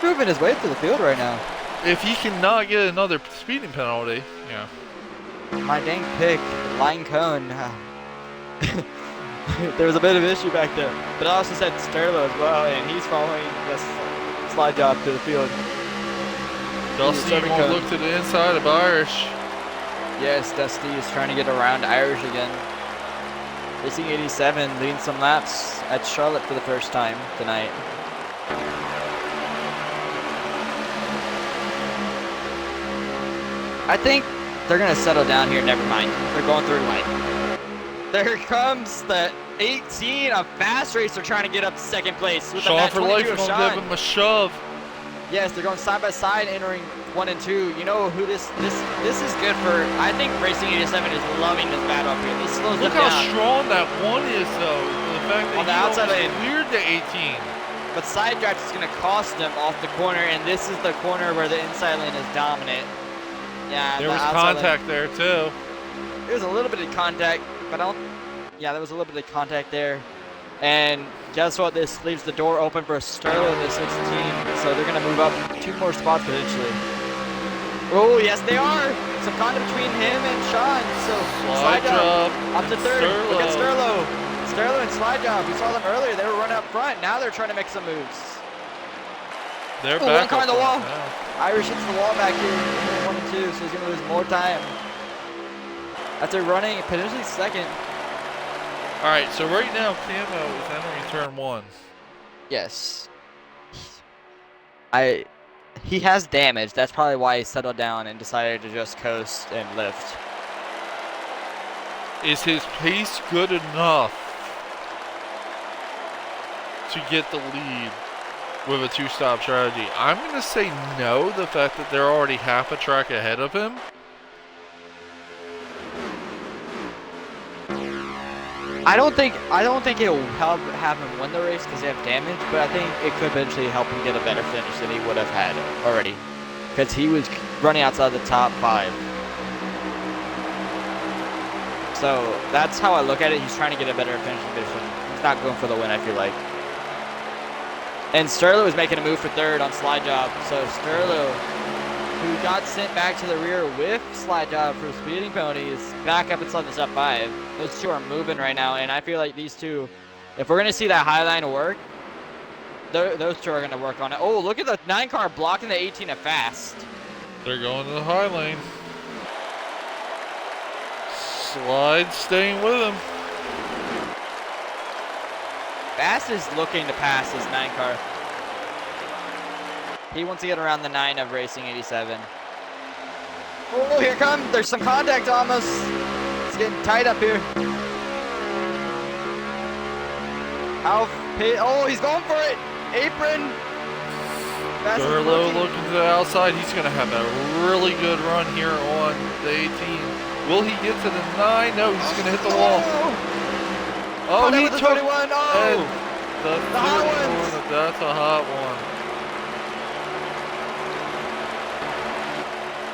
moving his way through the field right now. If he cannot get another speeding penalty, yeah. My dang pick, line cone. There was a bit of issue back there, but I also said Sterlo as well, and he's following this Slide Job to the field. Dusty won't look to the inside of Irish. Yes, Dusty is trying to get around Irish again. Racing 87 leading some laps at Charlotte for the first time tonight. I think they're going to settle down here. Never mind. They're going through light. There comes the 18 of Fast Racer trying to get up to second place. With Sean for life, going give him a shove. Yes, they're going side by side, entering 1 and 2. You know who this is good for? I think Racing 87 is loving this battle up here. This slows them down. Look how strong that one is, though. The fact that on the outside lane cleared the 18. But side draft is going to cost them off the corner, and this is the corner where the inside lane is dominant. Yeah, there was contact there too. There was a little bit of contact, but yeah, there was a little bit of contact there. And guess what? This leaves the door open for Sterlo in the 16, so they're gonna move up 2 more spots potentially. Oh yes, they are. Some contact between him and Sean. So slide job up to 3rd. Sterlo. Look at Sterlo. Sterlo and slide job. We saw them earlier. They were running up front. Now they're trying to make some moves. They're back. 1 car in the wall. Now. Irish hits the wall back here. 1 and 2, so he's gonna lose more time. After running potentially 2nd. All right, so right now Camo is entering turn 1. Yes. He has damage. That's probably why he settled down and decided to just coast and lift. Is his pace good enough to get the lead with a 2-stop strategy? I'm going to say no, the fact that they're already half a track ahead of him. I don't think it will have him win the race because they have damage, but I think it could eventually help him get a better finish than he would have had already, because he was running outside the top 5. So that's how I look at it. He's trying to get a better finishing position. He's not going for the win, I feel like. And Sterlo is making a move for 3rd on slide job. So Sterlo, who got sent back to the rear with slide job for speeding penalties, back up inside the top 5. Those 2 are moving right now, and I feel like these 2, if we're going to see that high line work, those 2 are going to work on it. Oh, look at the 9 car blocking the 18 at Fast. They're going to the high lane. Slide staying with him. Fast is looking to pass this 9 car. He wants to get around the 9 of Racing 87. Oh, here comes. There's some contact almost. It's getting tight up here. Alf pit. Oh, he's going for it. Apron. Fastest Durlo rookie. looking to the outside. He's going to have a really good run here on the 18. Will he get to the 9? No, he's going to hit the wall. Oh, Caught up he with the took 31. and Oh, the hot 31. ones. That's a hot one.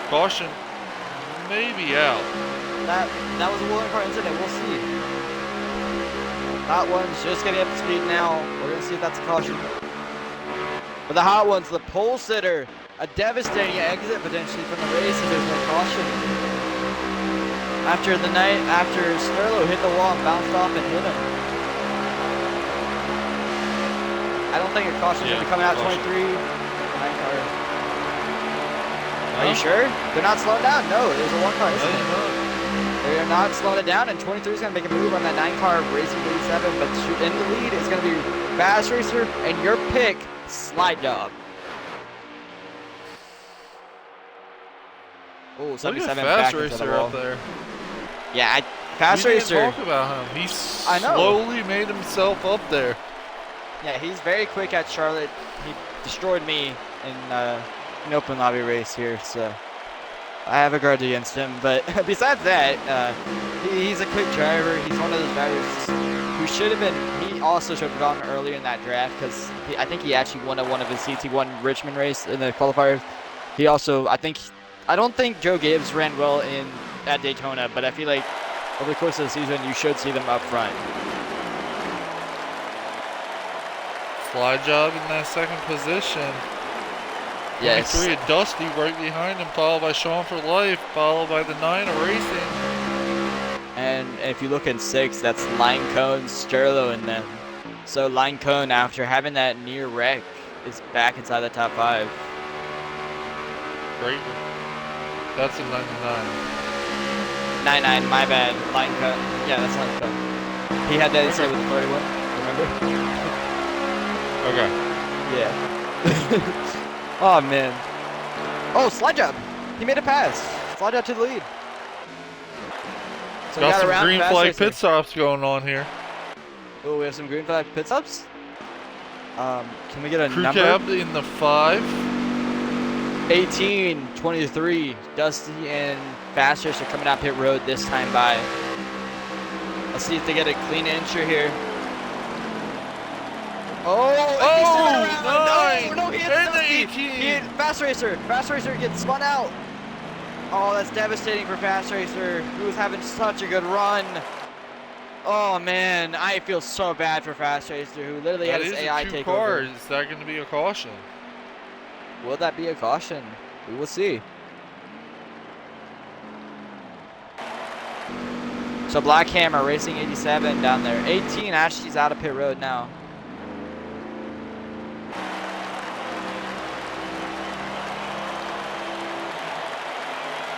Caution, maybe out. that was a wooden car incident. We'll see. Hot one's just getting up to speed now. We're gonna see if that's a caution. But the hot ones, the pole sitter, a devastating exit potentially from the race if there's no caution. After Sterlo hit the wall and bounced off and hit him. I don't think a caution's gonna be coming out caution. 23. Are you sure? They're not slowing down? No, there's a 1 car incident. They are not slowing it down, and 23 is going to make a move on that 9 car racing 87, but in the lead is going to be Fast Racer and your pick, Slide Job. Oh, 77 Fast back into the Racer wall. up there. Yeah, Fast We Racer. didn't talk about him. He slowly made himself up there. Yeah, he's very quick at Charlotte. He destroyed me in an open lobby race here, so I have a grudge against him. But besides that, he's a quick driver. He's one of those drivers who should have been. He also should have gone earlier in that draft because I think he actually won one of his seats. He won Richmond race in the qualifiers. He also, I don't think Joe Gibbs ran well at Daytona, but I feel like over the course of the season, you should see them up front. Slide Job in that second position. Yes. 23 and Dusty right behind him, followed by Sean for Life, followed by the 9 of Racing. And if you look in 6, that's Line Cone, Sterlo, and them. So Line Cone, after having that near wreck, is back inside the top 5. Great. That's a 99. 99, my bad. Line Cone. Yeah, that's Line Cone. He had that instead with the 31. Remember? Okay. Yeah. Oh, man. Oh, Slide Job. He made a pass. Slide Job to the lead. So Got some around green Fast flag Racer. pit stops going on here. Oh, we have some green flag pit stops. Can we get a Crew number? cab in the 5. 18, 23. Dusty and Fast Racer coming out pit road this time by. Let's see if they get a clean entry here. Oh, no, he hit and the Dusty. 18. He hit Fast Racer. Fast Racer gets spun out. Oh, that's devastating for Fast Racer, who was having such a good run. Oh, man, I feel so bad for Fast Racer, who literally had his AI take over. Is that going to be a caution? Will that be a caution? We will see. So Black Hammer racing 87 down there. 18, Ashley's out of pit road now.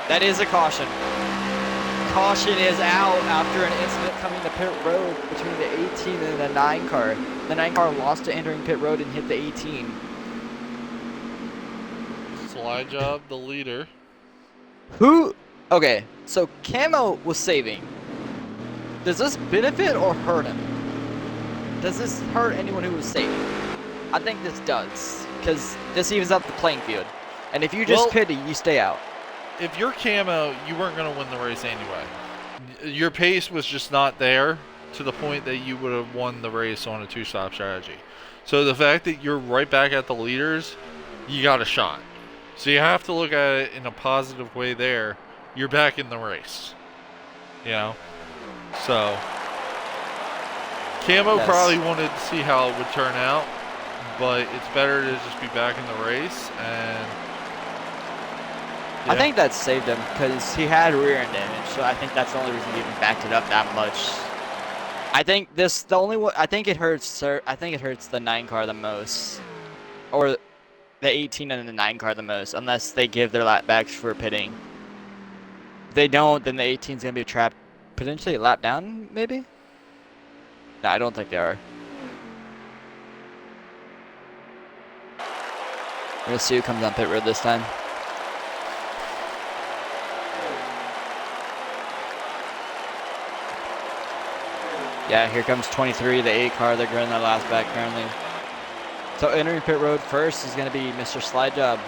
That is a caution. Caution is out after an incident coming to pit road between the 18 and the 9 car. The 9 car lost to entering pit road and hit the 18. Slide Job, the leader. Who? Okay, so Camo was saving. Does this benefit or hurt him? Does this hurt anyone who was saving? I think this does, because this evens up the playing field. And if you just pity, you stay out. If you're Camo, you weren't going to win the race anyway. Your pace was just not there to the point that you would have won the race on a 2-stop strategy. So the fact that you're right back at the leaders, you got a shot. So you have to look at it in a positive way there. You're back in the race. You know? So Camo probably wanted to see how it would turn out, but it's better to just be back in the race. And I think that saved him because he had rear end damage, so I think that's the only reason he even backed it up that much. I think I think it hurts the 9 car the most, or the 18 and the 9 car the most, unless they give their lap backs for pitting. If they don't, then the 18 is gonna be trapped, potentially a lap down, maybe. No, I don't think they are. We're gonna see who comes on pit road this time. Yeah, here comes 23, the 8 car. They're getting their last back currently. So entering pit road first is going to be Mr. Slide Job,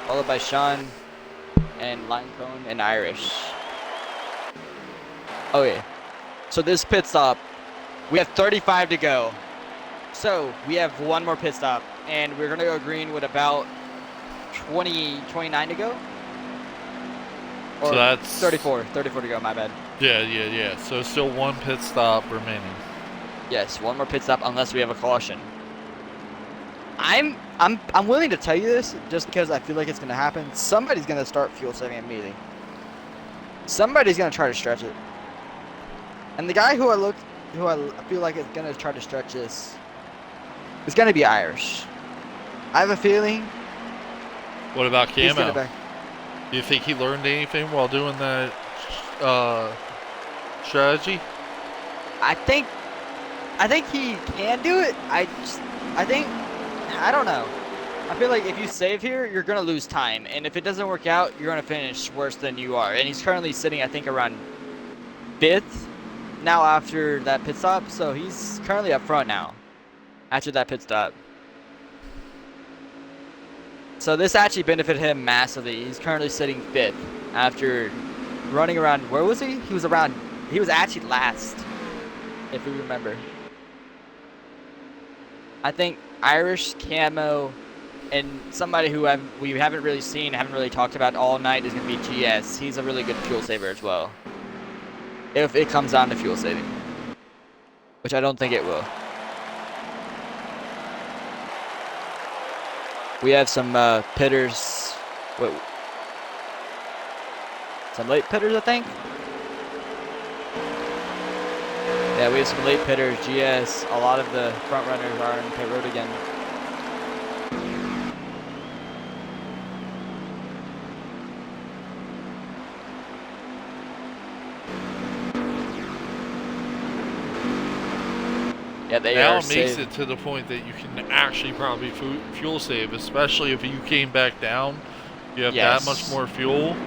followed by Sean and Line Cone and Irish. Okay, so this pit stop, we have 35 to go. So we have one more pit stop, and we're going to go green with about 29 to go. Or So that's 34 to go, my bad. Yeah. So still one pit stop remaining. Yes, one more pit stop unless we have a caution. I'm willing to tell you this just because I feel like it's gonna happen. Somebody's gonna start fuel saving immediately. Somebody's gonna try to stretch it. And the guy who I feel like is gonna try to stretch this is gonna be Irish. I have a feeling. What about he's Camo? gonna Do you think he learned anything while doing that strategy? I think he can do it. I don't know. I feel like if you save here, you're gonna lose time, and if it doesn't work out, you're gonna finish worse than you are. And he's currently sitting, I think, around 5th now after that pit stop, so he's currently up front now after that pit stop. So this actually benefited him massively. He's currently sitting 5th after running around. Where was he? He was actually last, if we remember. I think Irish, Camo, and somebody who we haven't really seen, haven't really talked about all night is going to be GS. He's a really good fuel saver as well. If it comes down to fuel saving, which I don't think it will. We have some pitters. Some late pitters, I think. Yeah, we have some late pitters, GS. A lot of the front runners are in pit road again. Yeah, they now are it makes saved. it to the point that you can actually probably fuel save, especially if you came back down. You have that much more fuel.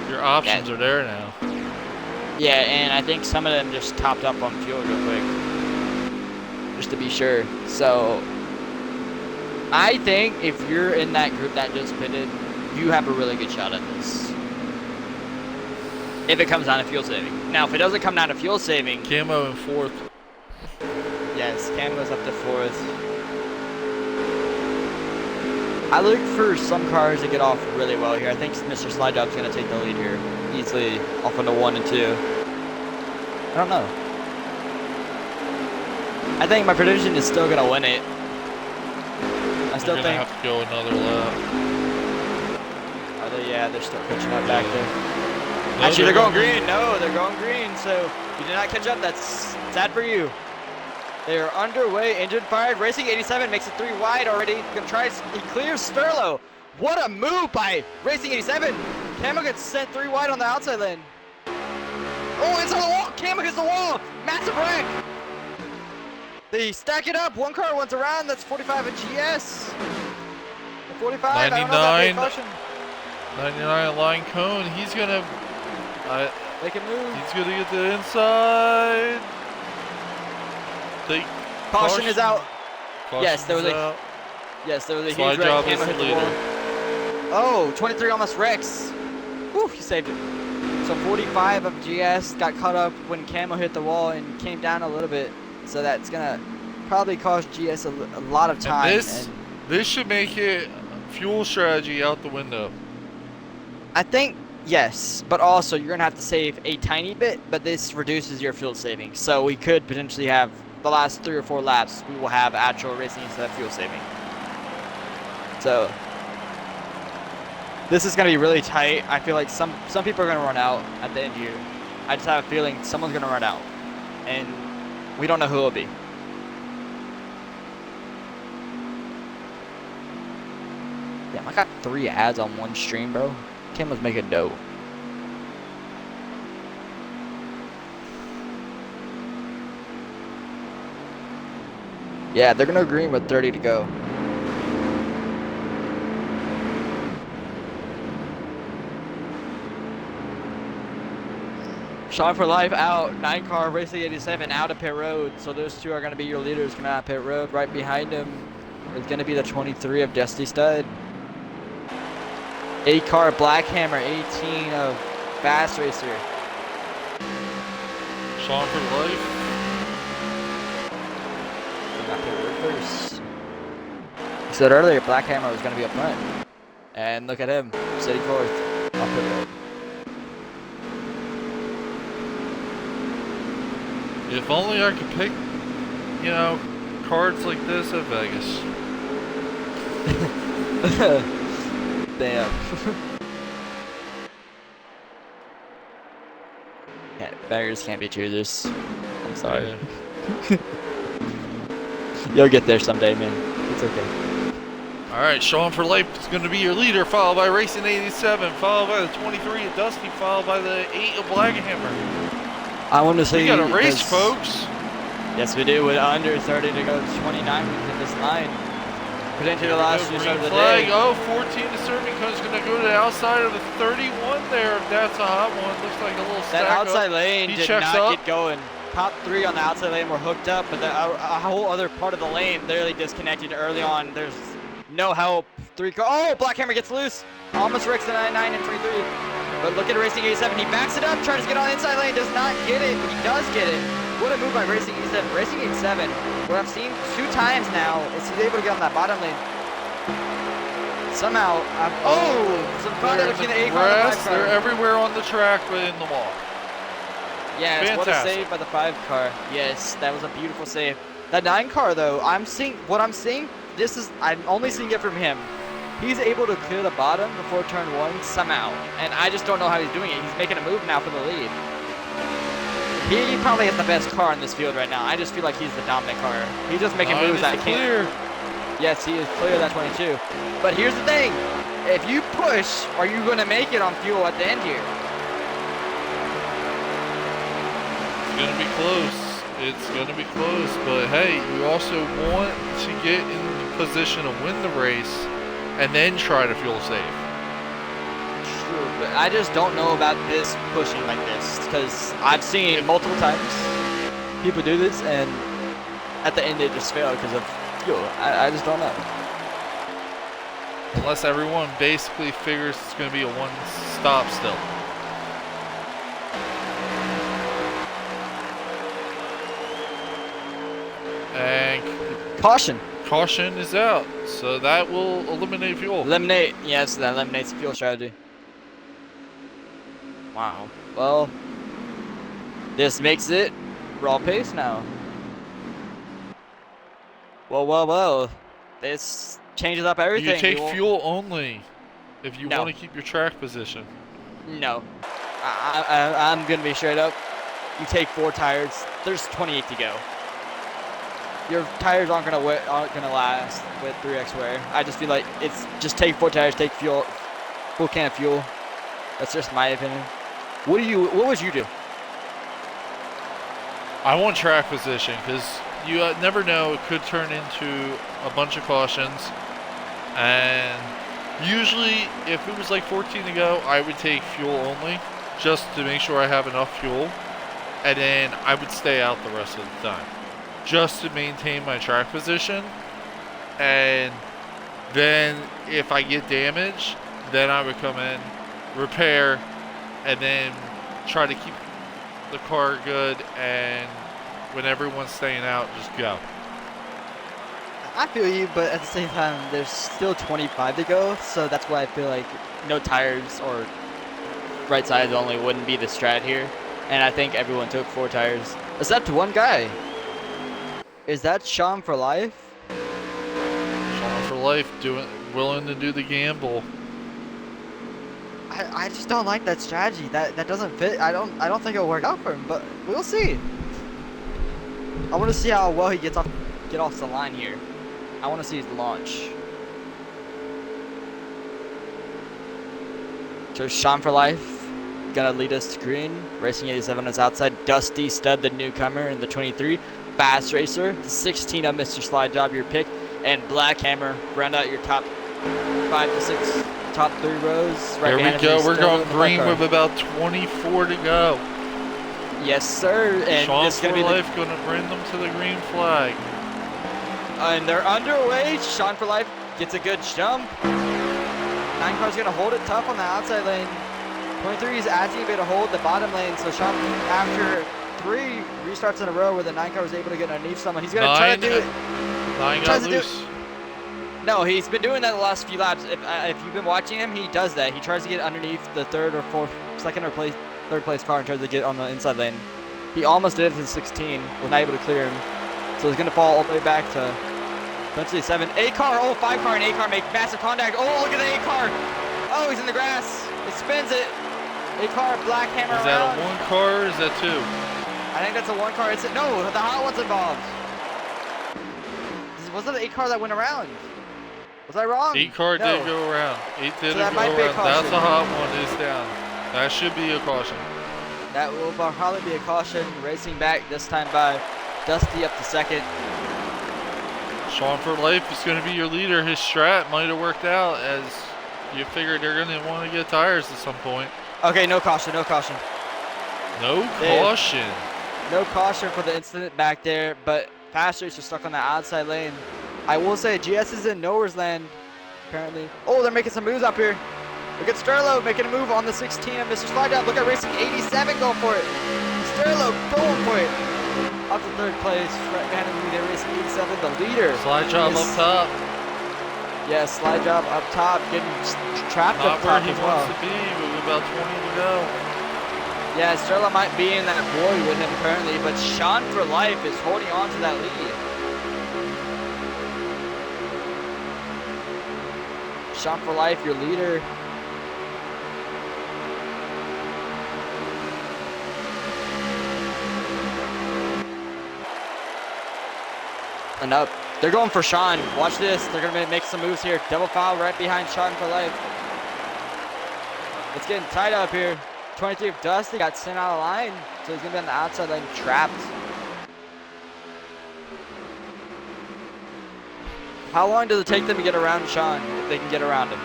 Your options are there now. Yeah, and I think some of them just topped up on fuel real quick, just to be sure. So I think if you're in that group that just pitted, you have a really good shot at this. If it comes down to fuel saving. Now, if it doesn't come down to fuel saving, Camo in 4th. yes, Camo's up to 4th. I look for some cars to get off really well here. I think Mr. Slide Job's going to take the lead here easily off into 1 and 2. I don't know. I think my prediction is still going to win it. I still think. Have to go another lap. Are they? Yeah, they're still catching up back there. No, Actually, they're going green. No, they're going green. So if you did not catch up, that's sad for you. They are underway. Engine fired. Racing 87 makes it 3 wide already. Gonna try. He clears Sterlo. What a move by Racing 87. Camo gets sent 3 wide on the outside lane. Oh, it's on the wall. Camo hits the wall. Massive wreck. They stack it up. One car runs around. That's 45 at GS. 45. 99. 99 Line Cone. He's gonna. Make a move. He's gonna get the inside. Caution is out. Yes, there was a huge wreck. Camo hit the wall. Oh, 23 almost wrecks. Whew, he saved it. So 45 of GS got caught up when Camo hit the wall and came down a little bit. So that's gonna probably cost GS a lot of time. And this should make it fuel strategy out the window. I think yes, but also you're gonna have to save a tiny bit. But this reduces your fuel saving, so we could potentially have the last 3 or 4 laps. We will have actual racing instead of fuel saving. So this is gonna be really tight. I feel like some people are gonna run out at the end here. I just have a feeling someone's gonna run out, and we don't know who it'll be. Damn, I got 3 ads on one stream, bro. Kim was making dough. Yeah, they're gonna green with 30 to go. Sean for Life out. 9 car Racing 87 out of pit road. So those two are going to be your leaders coming out of pit road. Right behind him is going to be the 23 of Dusty Stud. 8 car Black Hammer 18 of Fast Racer. Sean for Life. Got pit road first. I said earlier Black Hammer was going to be up front. And look at him, sitting fourth off pit road. If only I could pick, you know, cards like this at Vegas. Damn. Beggars can't be choosers. I'm sorry. Yeah. You'll get there someday, man. It's okay. All right, Sean for Life is going to be your leader, followed by Racing 87, followed by the 23 of Dusty, followed by the 8 of Black Hammer. I want to see. We got a race, folks. Yes, we do. With under 30 to go, 29 in this line. Potentially the last race of the flag. day. Oh, 14 to serving is going to go to the outside of the 31 there. If that's a hot one, looks like a little stack That outside up. lane He did checks not up. get going. Top 3 on the outside lane were hooked up, but a whole other part of the lane literally disconnected early on. There's no help. 3 car. Oh, Black Hammer gets loose. Almost wrecks the 99 and 23. But look at Racing 87. He backs it up, tries to get on the inside lane. Does not get it, but he does get it. What a move by Racing 87. Racing 87, what I've seen 2 times now is he's able to get on that bottom lane. Somehow, some contact between the 8 car and the 5 car. They're everywhere on the track, but in the wall. Yes, Fantastic. what a save by the 5 car. Yes, that was a beautiful save. That 9 car though, I'm only seeing it from him. He's able to clear the bottom before turn 1 somehow, and I just don't know how he's doing it. He's making a move now for the lead. He probably has the best car in this field right now. I just feel like he's the dominant car. He's just making moves that can't. Yes, he is clear of that 22. But here's the thing. If you push, are you going to make it on fuel at the end here? It's going to be close. It's going to be close. But hey, you also want to get in position to win the race and then try to fuel save. True, but I just don't know about this pushing like this because I've seen multiple times people do this and at the end they just fail because of fuel. I just don't know. Unless everyone basically figures it's going to be a one-stop still. And Caution. caution is out, so that will eliminate fuel. Eliminate. Yes, that eliminates the fuel strategy. Wow. Well, this makes it raw pace now. Well. This changes up everything. You take fuel only if you No. want to keep your track position. No. I'm going to be straight up. You take 4 tires. There's 28 to go. Your tires aren't gonna last with 3x wear. I just feel like it's just take 4 tires, take fuel, full can of fuel. That's just my opinion. What would you do? I want track position because you never know, it could turn into a bunch of cautions. And usually, if it was like 14 to go, I would take fuel only just to make sure I have enough fuel, and then I would stay out the rest of the time, just to maintain my track position. And then if I get damage, then I would come in, repair, and then try to keep the car good, and when everyone's staying out, just go. I feel you, but at the same time, there's still 25 to go, so that's why I feel like no tires or right sides only wouldn't be the strat here. And I think everyone took 4 tires, except one guy. Is that Sean for Life? Sean for Life, willing to do the gamble. I just don't like that strategy. That doesn't fit. I don't think it'll work out for him, but we'll see. I want to see how well he get off the line here. I want to see his launch. So Sean for Life gonna lead us to green. Racing 87 is outside. Dusty Stud, the newcomer, in the 23. Fast Racer, the 16 of Mr. Slide Job, your pick, and Black Hammer round out your top 5 to 6, top 3 rows. Right Here we behind go. him, We're Stud going with the green black with about 24 to go. Yes, sir. And Sean this is for gonna be Life going to bring them to the green flag. and they're underway. Sean for Life gets a good jump. 9 car's gonna hold it tough on the outside lane. 23 is asking a bit to hold the bottom lane. So Sean, after 3 restarts in a row where the 9 car was able to get underneath someone, he's gonna try to do it. 9 got loose. No, he's been doing that the last few laps. If you've been watching him, he does that. He tries to get underneath the third or fourth, third place car and tries to get on the inside lane. He almost did it to 16, was not able to clear him. So he's gonna fall all the way back to eventually 7. 8 car, oh, 5 car and 8 car make massive contact. Oh, look at the 8 car. Oh, he's in the grass. It spins it. 8 car, black hammer Is around. that a 1 car or is that 2? I think that's a 1 car. No, the hot one's involved. Wasn't the 8 car that went around? Was I wrong? 8 car No. did go around. 8 did So go that might be a around. caution. That's a hot one. Is down. That should be a caution. That will probably be a caution. Racing back this time by Dusty up to second. Sean for Life is going to be your leader. His strat might have worked out as you figured they're going to want to get tires at some point. Okay, no caution, no caution. No caution. No caution for the incident back there, but Fast Racer stuck on the outside lane. I will say GS is in nowhere's land, apparently. Oh, they're making some moves up here. Look at Sterlo making a move on the 16 of Mr. Slide Down. Look at Racing 87 going for it. Sterlo going for it. Up to third place, right behind the leader, Racing 87, the leader. Slide job up top. Yeah, slide job up top, getting trapped Not up where top he as well. wants to be with about 20 to go. Yeah, Sterlo might be in that void with him currently, but Sean for Life is holding on to that lead. Sean for Life, your leader. And up. They're going for Sean. Watch this. They're going to make some moves here. Double foul right behind Sean for Life. It's getting tight up here. 23 of Dusty got sent out of line, so he's going to be on the outside lane trapped. How long does it take them to get around Sean if they can get around him?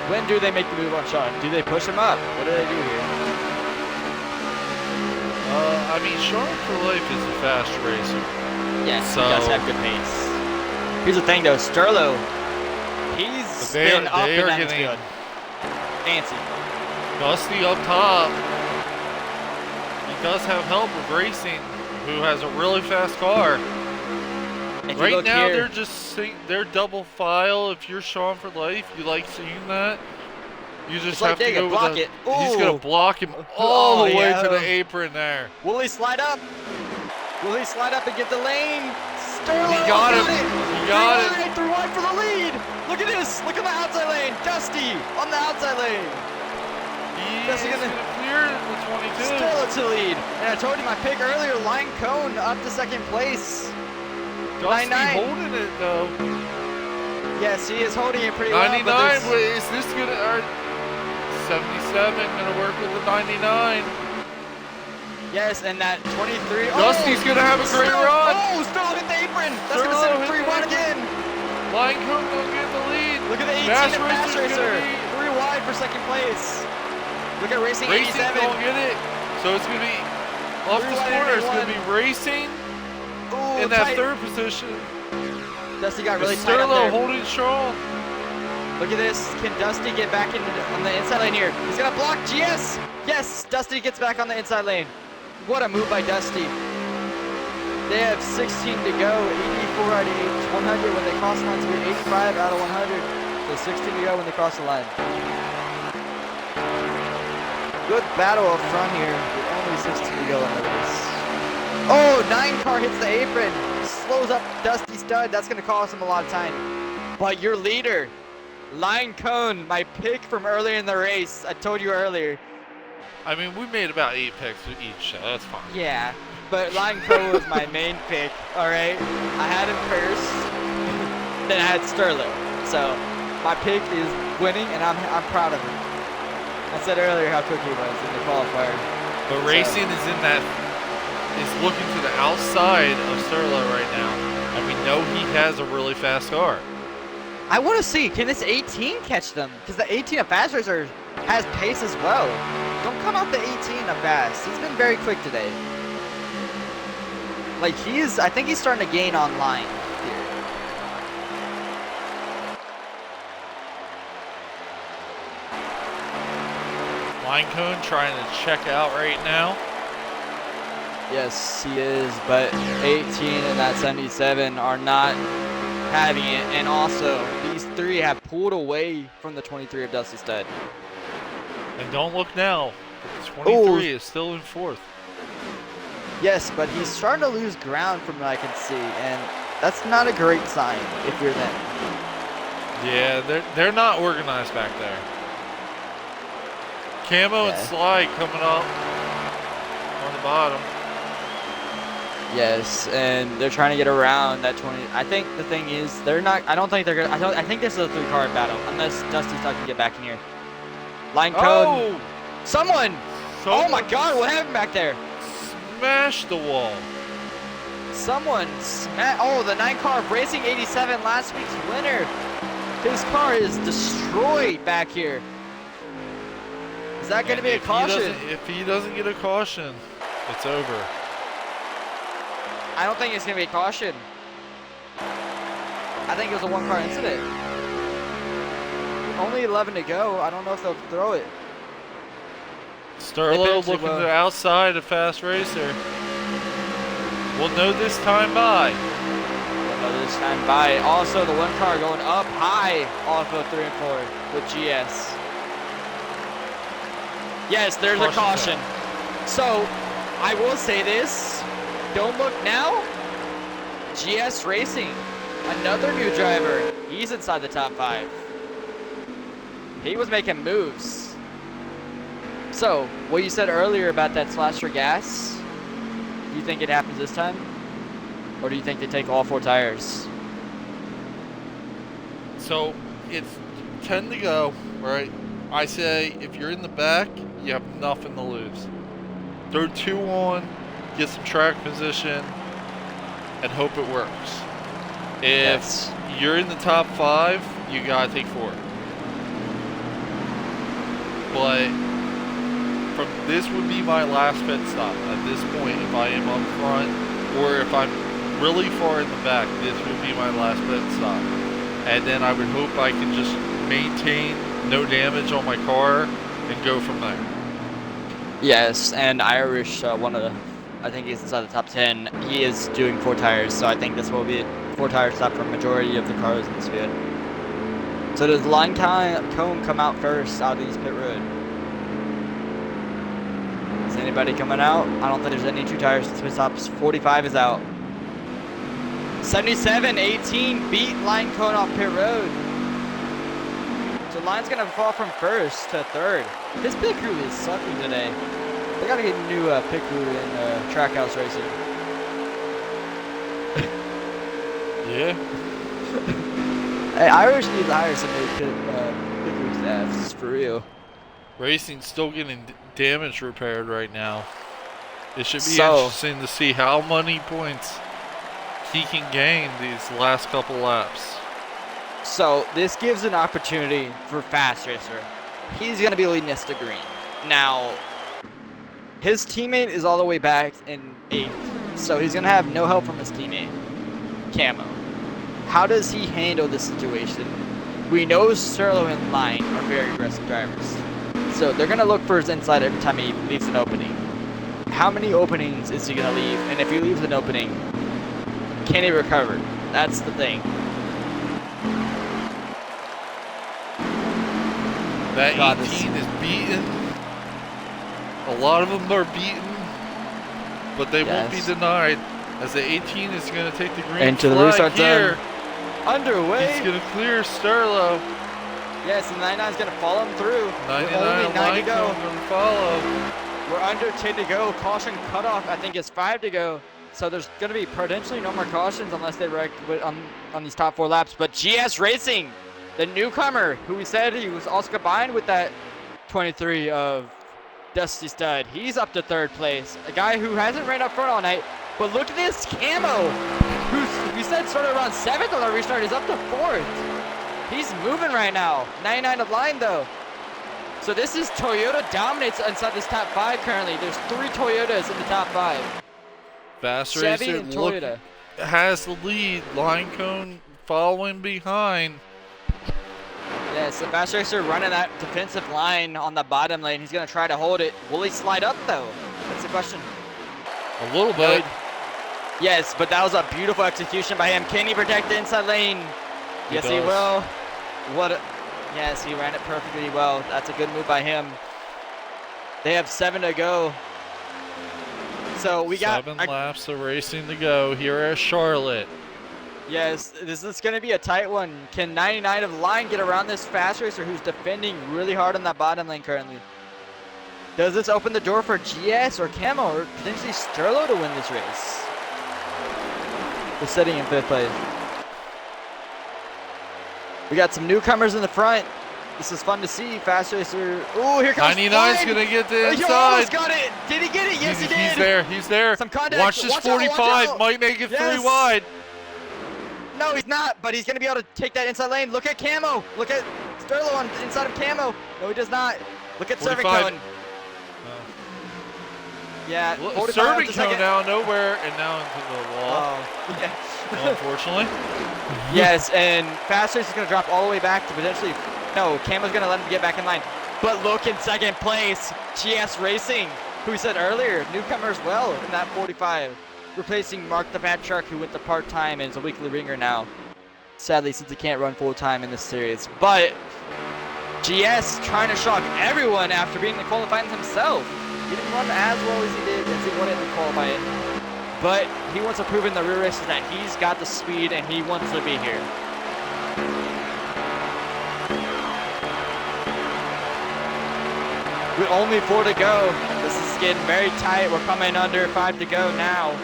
When do they make the move on Sean? Do they push him up? What do they do here? I mean, Sean for Life is a fast racer. Yes, So- he does have good pace. Here's the thing though, Sterlo, he's been up They in are that getting field. Fancy. Dusty up top. He does have help with Racing, who has a really fast car. If you Right look now, here, they're double file. If you're Sean for Life, you like seeing that. You just It's like have to they go can block with it. He's Ooh. gonna block him all the way yeah. to the apron there. will he slide up? Will he slide up and get the lane? Sterlo He got him. it. He got it. Through one for the lead. Look at this. Look at the outside lane. Dusty on the outside lane. He's Dusty gonna gonna- clear the 22. Sterlo to lead. And I told you my pick earlier, Line Cone up to second place. Dusty 99. holding it though. Yes, he is holding it pretty well. 99. But there's- Wait, is this gonna? 77 gonna work with the 99. Yes, and that 23. Dusty's gonna have a great Sterlo- run. Oh, Sterlo hit the apron. That's Sterlo gonna send him hit 3-1 the again. Line Cone gonna get the lead. Look at the 18 Fast of Fast Racer's Racer. gonna be- 3 wide for second place. Look at Racing Racing 87. don't get it. So it's gonna be off this Three-wide corner. It's gonna 81. be Racing Ooh, in that tight. third position. Dusty got really tight up Sterlo there. holding strong. Look at this. Can Dusty get back on the inside lane here? He's gonna block GS. Yes, Dusty gets back on the inside lane. What a move by Dusty. They have 16 to go. 84 out of 100 when they cross the line. It's gonna be 85 out of 100. So 16 to go when they cross the line. Good battle up front here with only 16 to go in the race. Oh, 9 car hits the apron. Slows up Dusty Stud. That's going to cost him a lot of time. But your leader, Line Cone, my pick from earlier in the race. I told you earlier. I mean, we made about 8 picks each, so that's fine. Yeah, but Line Cone was my main pick. All right, I had him first. Then I had Sterlo. So my pick is winning, and I'm proud of him. I said earlier how quick he was in the qualifier. But Racing is looking to the outside of Sterlo right now, and we know he has a really fast car. I want to see, can this 18 catch them? Because the 18 of Fast Racer has pace as well. don't come out the 18 up fast. He's been very quick today. Like, I think he's starting to gain online here. Linecone trying to check out right now. Yes, he is, but 18 and that 77 are not having it. And also, these three have pulled away from the 23 of Dusty Stud. And don't look now. The 23 is still in fourth. Yes, but he's starting to lose ground from what I can see, and that's not a great sign if you're them. Yeah, they're not organized back there. Camo and Sly coming up on the bottom. Yes, and they're trying to get around that 20. I think the thing is they're not. I don't think they're gonna. I think this is a 3-car battle unless Dusty Stud can get back in here. Line code. Oh! Someone! Oh my God! What happened back there? Smash the wall. Someone oh, the 9-car Racing 87, last week's winner. His car is destroyed back here. Is that going to be a caution? If he doesn't get a caution, it's over. I don't think it's going to be a caution. I think it was a 1-car incident. Only 11 to go. I don't know if they'll throw it. Sterlo looking to the outside of Fast Racer. We'll know this time by. Also, the 1-car going up high off of 3 and 4 with GS. Yes, there's a caution. So, I will say this. Don't look now. GS Racing, another new driver. He's inside the top 5. He was making moves. So, what you said earlier about that slash for gas, do you think it happens this time? Or do you think they take all 4 tires? So, it's 10 to go, right? I say if you're in the back, you have nothing to lose. Throw 2 on, get some track position, and hope it works. If you're in the top 5, you gotta take 4. But this would be my last pit stop at this point. If I am up front, or if I'm really far in the back, this would be my last pit stop. And then I would hope I can just maintain no damage on my car and go from there. Yes, and Irish, I think he's inside the top 10. He is doing 4 tires, so I think this will be a 4-tire stop for a majority of the cars in this field. So does line cone come out first out of these pit road? Is anybody coming out? I don't think there's any 2 tires since pit stops. 45 is out. 77, 18 beat line cone off pit road. So line's gonna fall from 1st to 3rd. This pit crew is sucking today. They gotta get a new pit crew in Trackhouse Racing. Yeah. Hey, Irish needs to hire some new pit crew staffs, for real. Racing's still getting damage repaired right now. It should be interesting to see how many points he can gain these last couple laps. So this gives an opportunity for Fast Racer. He's going to be leading us to green. Now, his teammate is all the way back in 8th, so he's going to have no help from his teammate, Camo. How does he handle this situation? We know Serlo and Line are very aggressive drivers, so they're going to look for his inside every time he leaves an opening. How many openings is he going to leave? And if he leaves an opening, can he recover? That's the thing. That 18 is beaten. A lot of them are beaten, but they won't be denied, as the 18 is going to take the green into the restart zone. Underway. He's going to clear Sterlo. Yes, and 99 is going to follow him through. 99 9 to go. Going to follow. We're under 10 to go. Caution cutoff, I think, is 5 to go. So there's going to be potentially no more cautions unless they wreck on these top 4 laps. But GS Racing, the newcomer, who we said he was also combined with that 23 of Dusty Stud. He's up to 3rd place. A guy who hasn't ran up front all night. But look at this Camo, who we said started around 7th on the restart. He's up to 4th. He's moving right now. 99 of line, though. So this is Toyota dominates inside this top 5 currently. There's 3 Toyotas in the top 5. Fast Chevy Racer and Toyota. has the lead. Line Cone following behind. Yes, the Fast Racer running that defensive line on the bottom lane. He's going to try to hold it. Will he slide up, though? That's the question. A little bit. Yes, but that was a beautiful execution by him. Can he protect the inside lane? Yes, he will. Yes, he ran it perfectly well. That's a good move by him. They have 7 to go. So we got 7 laps of racing to go here at Charlotte. Yes, this is going to be a tight one. Can 99 of Line get around this Fast Racer who's defending really hard on that bottom lane currently? Does this open the door for GS or Camo or potentially Sterlo to win this race? They're sitting in 5th place. We got some newcomers in the front. This is fun to see. Fast Racer. Oh, here comes 99's going to get the He inside. almost got it. Did he get it? Yes, he did. He's there. He's there. Some contact. Watch this 45. Might make it 3 wide. No, he's not, but he's going to be able to take that inside lane. Look at Camo. Look at Sterlo on the inside of Camo. No, he does not. Look at Serving Cone. Yeah, Serving Cone now nowhere and now into the wall. Oh, yeah. Unfortunately. Yes, and Fast Race is going to drop all the way back to potentially. No, Camo's going to let him get back in line. But look in 2nd place, GS Racing, who we said earlier, newcomer as well in that 45. Replacing Mark the Fat Shark, who went to part-time and is a weekly ringer now. Sadly, since he can't run full-time in this series. But GS trying to shock everyone after being in the qualifying himself. He didn't run as well as he did as he wanted to qualify. But he wants to prove in the rear races that he's got the speed and he wants to be here. With only 4 to go, this is getting very tight. We're coming under 5 to go now.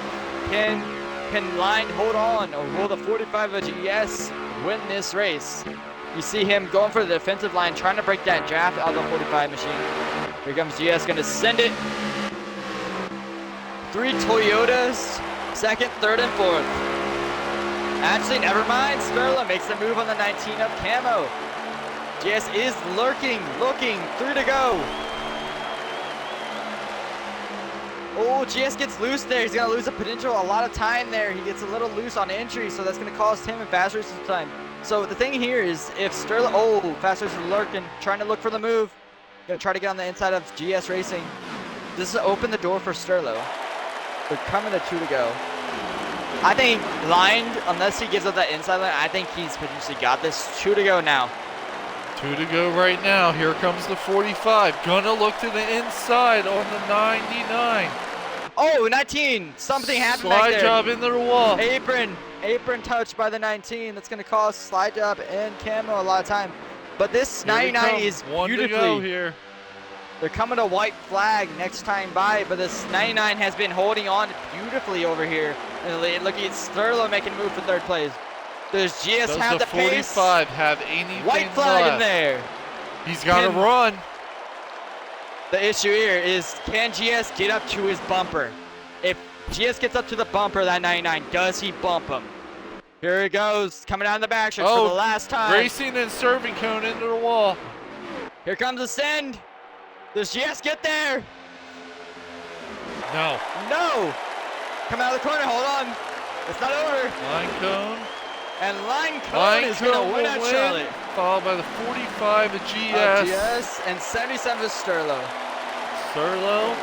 Can Line hold on, or will the 45 of GS win this race? You see him going for the defensive line, trying to break that draft out of the 45 machine. Here comes GS, going to send it. 3 Toyotas, 2nd, 3rd, and 4th. Actually, never mind. Sperla makes the move on the 19 of Camo. GS is looking. 3 to go. Oh, GS gets loose there. He's going to lose a potential, a lot of time there. He gets a little loose on entry, so that's going to cost him and Fast Racer some time. So the thing here is if Sterlo, oh, Fast Racer lurking, trying to look for the move. Going to try to get on the inside of GS Racing. This is open the door for Sterlo. They're coming to 2 to go. I think Line, unless he gives up that inside line, I think he's potentially got this. 2 to go now. 2 to go right now. Here comes the 45. Gonna look to the inside on the 99. Oh, 19. Something happened back there. Slide job into the wall. Apron touched by the 19. That's going to cost slide job and Camo a lot of time. But this 99 is 1 to go here. They're coming to white flag next time by, but this 99 has been holding on beautifully over here. And look at Sterlo making a move for 3rd place. Does GS have the pace? 45 have anything White flag left? in there. He's got to run. The issue here is, can GS get up to his bumper? If GS gets up to the bumper, that 99, does he bump him? Here he goes, coming down the back stretch for the last time. Racing and Serving Cone into the wall. Here comes the send. Does GS get there? No. No. Come out of the corner, hold on. It's not over. Line Cone. And Line Cone is going to win at Charlotte. Followed by the 45 of GS. GS and 77 of Sterlo. Sterlo.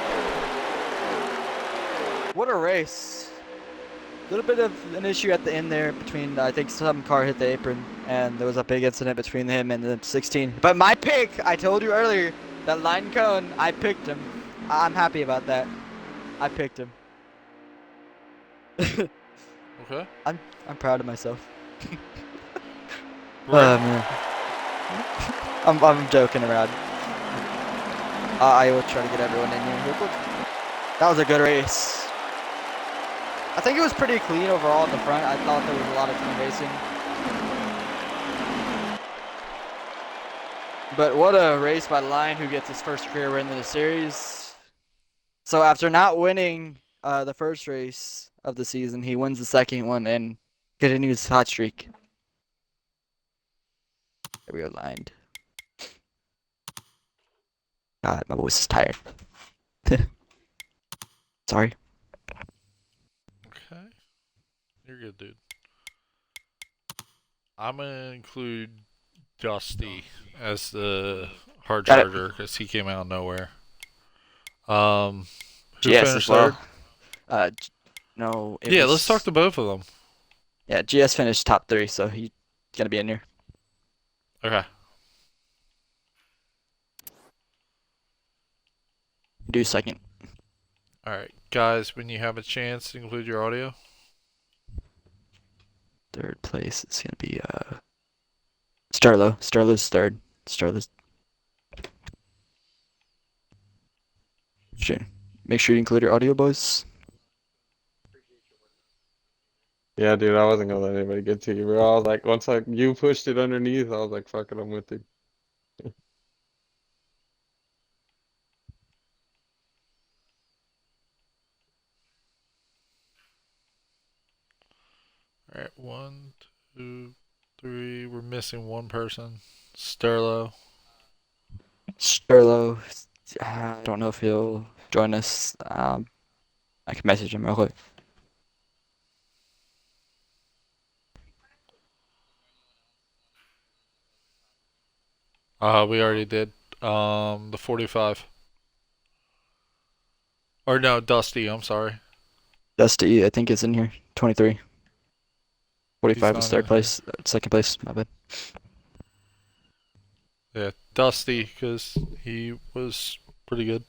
What a race. A little bit of an issue at the end there between, I think some car hit the apron and there was a big incident between him and the 16. But my pick, I told you earlier, that Line Cone, I picked him. I'm happy about that. I picked him. Okay. I'm proud of myself. Right. Man. I'm joking around. I will try to get everyone in here real quick. That was a good race. I think it was pretty clean overall in the front. I thought there was a lot of clean racing. But what a race by Line, who gets his first career win in the series. So after not winning the first race of the season, he wins the second one and continues his hot streak. There we go, Lined. God, my voice is tired. Sorry. Okay. You're good, dude. I'm gonna include Dusty as the hard Got it. charger because he came out of nowhere. Um, who GS as finished well. third? No, it Yeah, let's talk was. to both of them. Yeah, GS finished top 3, so he's gonna be in here. Okay. Do second. All right, guys. When you have a chance, include your audio. Third place is gonna be Starlo. Starlo's third. Starlo's. Sure. Make sure you include your audio, boys. Yeah, dude, I wasn't gonna let anybody get to you, bro. I was like, once you pushed it underneath, I was like, fuck it, I'm with you. All right, 1, 2, 3. We're missing one person. Sterlo. Starlo. I don't know if he'll join us. I can message him real quick. We already did. The 45. Or no, Dusty. I'm sorry. Dusty, I think, is in here. 23. He's 45 is not third in here. place. Second place. My bad. Yeah, Dusty, because he was pretty good.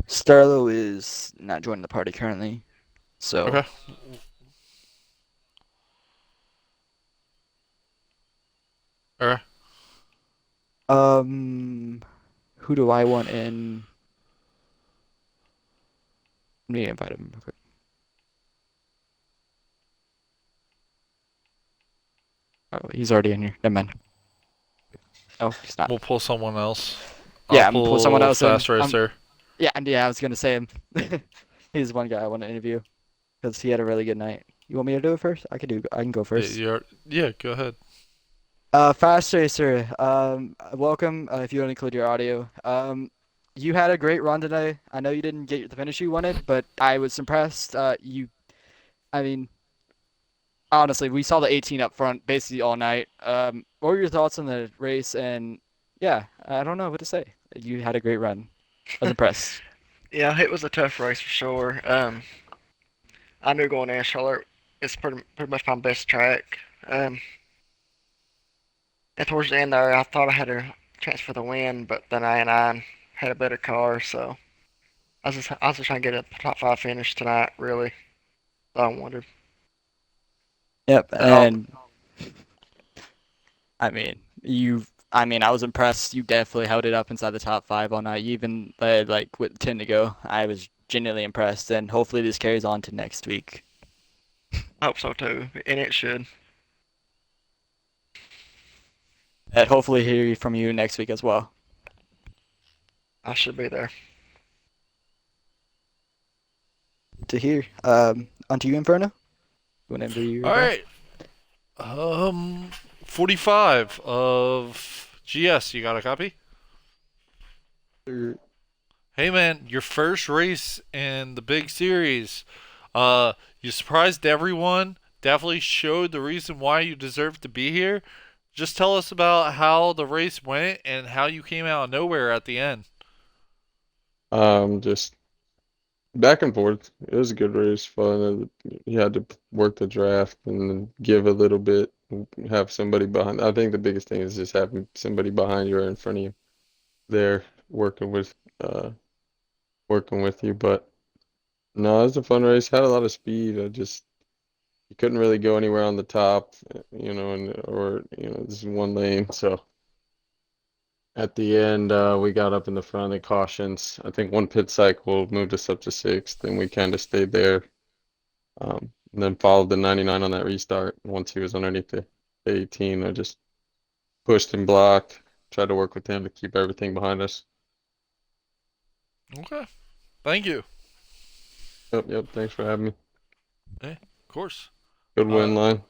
Starlo is not joining the party currently, so Okay. Okay. who do I want in? Let me invite him real quick. Oh, he's already in here. Never mind. Oh, he's not. We'll pull someone else. I'll Yeah, I'm gonna pull someone pull else in. Fast Racer. Yeah, and yeah, I was gonna say him. He's one guy I want to interview because he had a really good night. You want me to do it first? I can go Yeah, first. yeah, go ahead. Fast Racer. Welcome. If you want to include your audio. You had a great run today. I know you didn't get the finish you wanted, but I was impressed. I mean, honestly, we saw the 18 up front basically all night. What were your thoughts on the race? And yeah, I don't know what to say. You had a great run. I was impressed. Yeah, it was a tough race for sure. I knew going in Charlotte it's pretty much my best track. And towards the end there, I thought I had a chance for the win, but then I had a better car, so I was just trying to get a top five finish tonight. Really, that's all I wanted. Yep, But all, and I was impressed. You definitely held it up inside the top 5 all night. You even led like with 10 to go. I was genuinely impressed, and hopefully this carries on to next week. I hope so too, and it should. And hopefully hear from you next week as well. I should be there. To hear. Onto you, Inferno. Whenever you're All back. right. 45 of GS. You got a copy? Hey man, your first race in the big series. You surprised everyone. Definitely showed the reason why you deserve to be here. Just tell us about how the race went and how you came out of nowhere at the end. Just back and forth. It was a good race, fun. You had to work the draft and then give a little bit, have somebody behind. I think the biggest thing is just having somebody behind you or in front of you there uh working with you. But no, it was a fun race. Had a lot of speed. I just you couldn't really go anywhere on the top, this is one lane. So at the end, we got up in the front of the cautions. I think one pit cycle moved us up to sixth, and we kind of stayed there. And then followed the 99 on that restart. Once he was underneath the 18, I just pushed and blocked, tried to work with him to keep everything behind us. Okay. Thank you. Yep, yep. Thanks for having me. Hey, of course. Good win line.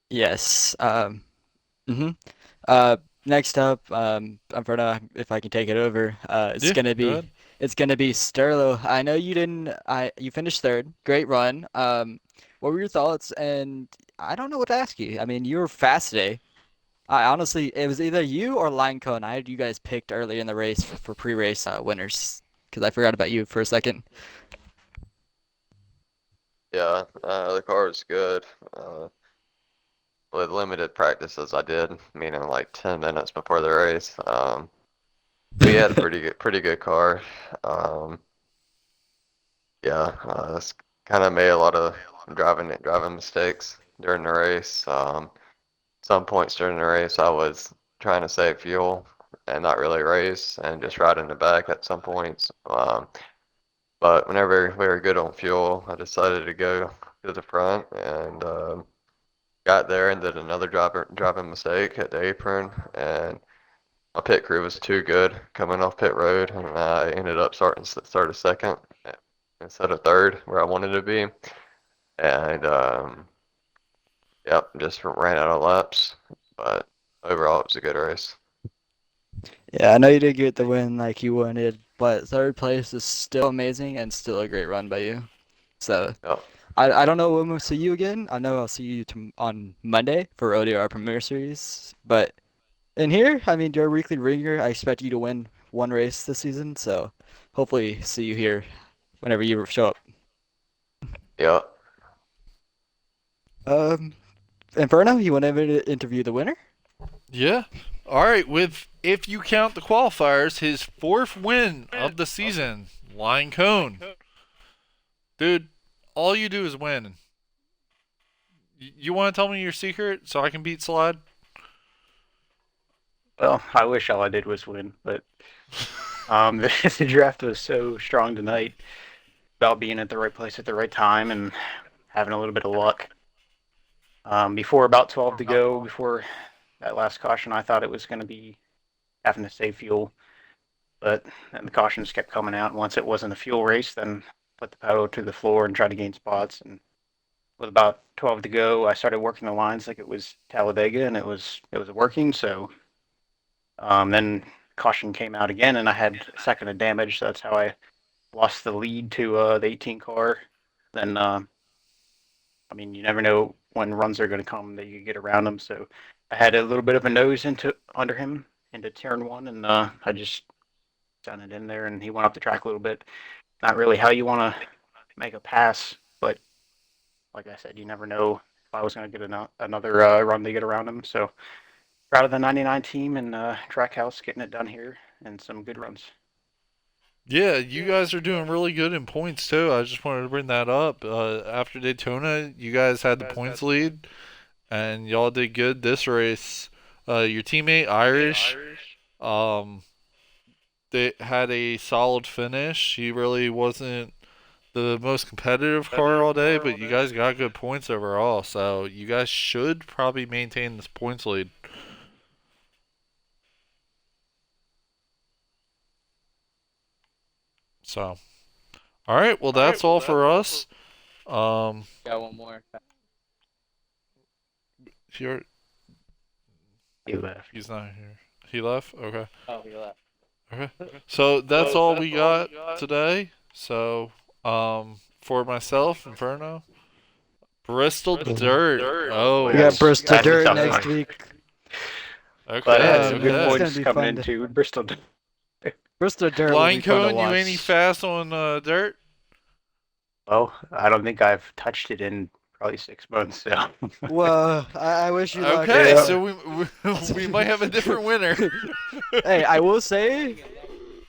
Yes. Mm-hmm. Uh, Next up, Inferno, if I can take it over, Yeah, go ahead. it's gonna be Sterlo. I know you didn't, you finished third, great run. What were your thoughts? And I don't know what to ask you. I mean, you were fast today. I honestly, it was either you or Line Cone. I had you guys picked early in the race for pre-race winners because I forgot about you for a second. Yeah, the car was good. With limited practices I did, meaning like 10 minutes before the race. We had a pretty good car. Um, yeah, kind of made a lot of driving mistakes during the race. Some points during the race, I was trying to save fuel and not really race and just ride in the back at some points. But whenever we were good on fuel, I decided to go to the front and got there and did another driving mistake at the apron, and my pit crew was too good coming off pit road, and I ended up started second instead of third where I wanted to be, and yep, just ran out of laps. But overall, it was a good race. Yeah, I know you did get the win like you wanted, but third place is still amazing and still a great run by you. So Yep. I don't know when we'll see you again. I know I'll see you on Monday for ODR Premier Series, but in here, I mean, you're a weekly ringer. I expect you to win one race this season, so hopefully see you here whenever you show up. Yep. Um, Inferno, you want to interview the winner? Yeah. All right. With if you count the qualifiers, his fourth win of the season, Line Cone. Dude, all you do is win. You want to tell me your secret so I can beat Slide? Well, I wish all I did was win, but the draft was so strong tonight about being at the right place at the right time and having a little bit of luck. Before about 12 to go, before that last caution, I thought it was going to be having to save fuel, but then the cautions kept coming out. And once it wasn't a fuel race, then put the pedal to the floor and try to gain spots. And with about 12 to go, I started working the lines like it was Talladega, and it was working. So then caution came out again, and I had a second of damage. So that's how I lost the lead to the 18 car. Then, I mean, you never know when runs are going to come that you get around him. So I had a little bit of a nose into under him into turn one, and I just sent it in there, and he went off the track a little bit. Not really how you want to make a pass, but like I said, you never know if I was going to get another run to get around him. So proud of the 99 team and Trackhouse getting it done here and some good runs. Yeah, you guys are doing really good in points too. I just wanted to bring that up. After Daytona, you guys had the points lead, and y'all did good this race. Your teammate Irish, um, they had a solid finish. He really wasn't the most competitive car all day, but you guys got good points overall. So you guys should probably maintain this points lead. So, all right. Well, that's all for us. Got one more. Here, He left. he's not here. He left. Okay. Oh, he left. Okay. So that's all we got today. So, for myself, Inferno, Bristol Dirt. Oh, We got Bristol That's a Dirt tough next one. week. But I had okay, some good It's okay. gonna points be coming fun in too. Bristol. Bristol Dirt will be Line fun to cone, you any watch. fast on dirt? Well, I don't think I've touched it in probably 6 months. So Well, I wish you luck. Okay, Yeah. so we might have a different winner. Hey, I will say,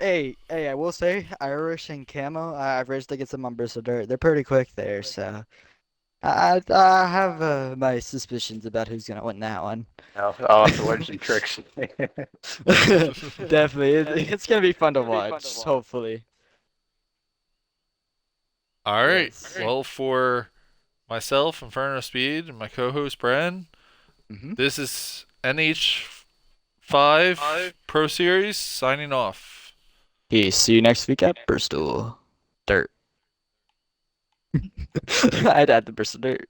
I will say, Irish and Camo, I've raced against them on Bristol Dirt. They're pretty quick there, so I have my suspicions about who's gonna win that one. I'll have to learn some tricks. Definitely, it's gonna be fun to watch. Hopefully, All right. yes. Well, for myself, Inferno Speed, and my co-host Bren, Hmm. this is NH5 Pro Series signing off. Peace. See you next week at Bristol Dirt. I'd add the Bristol Dirt.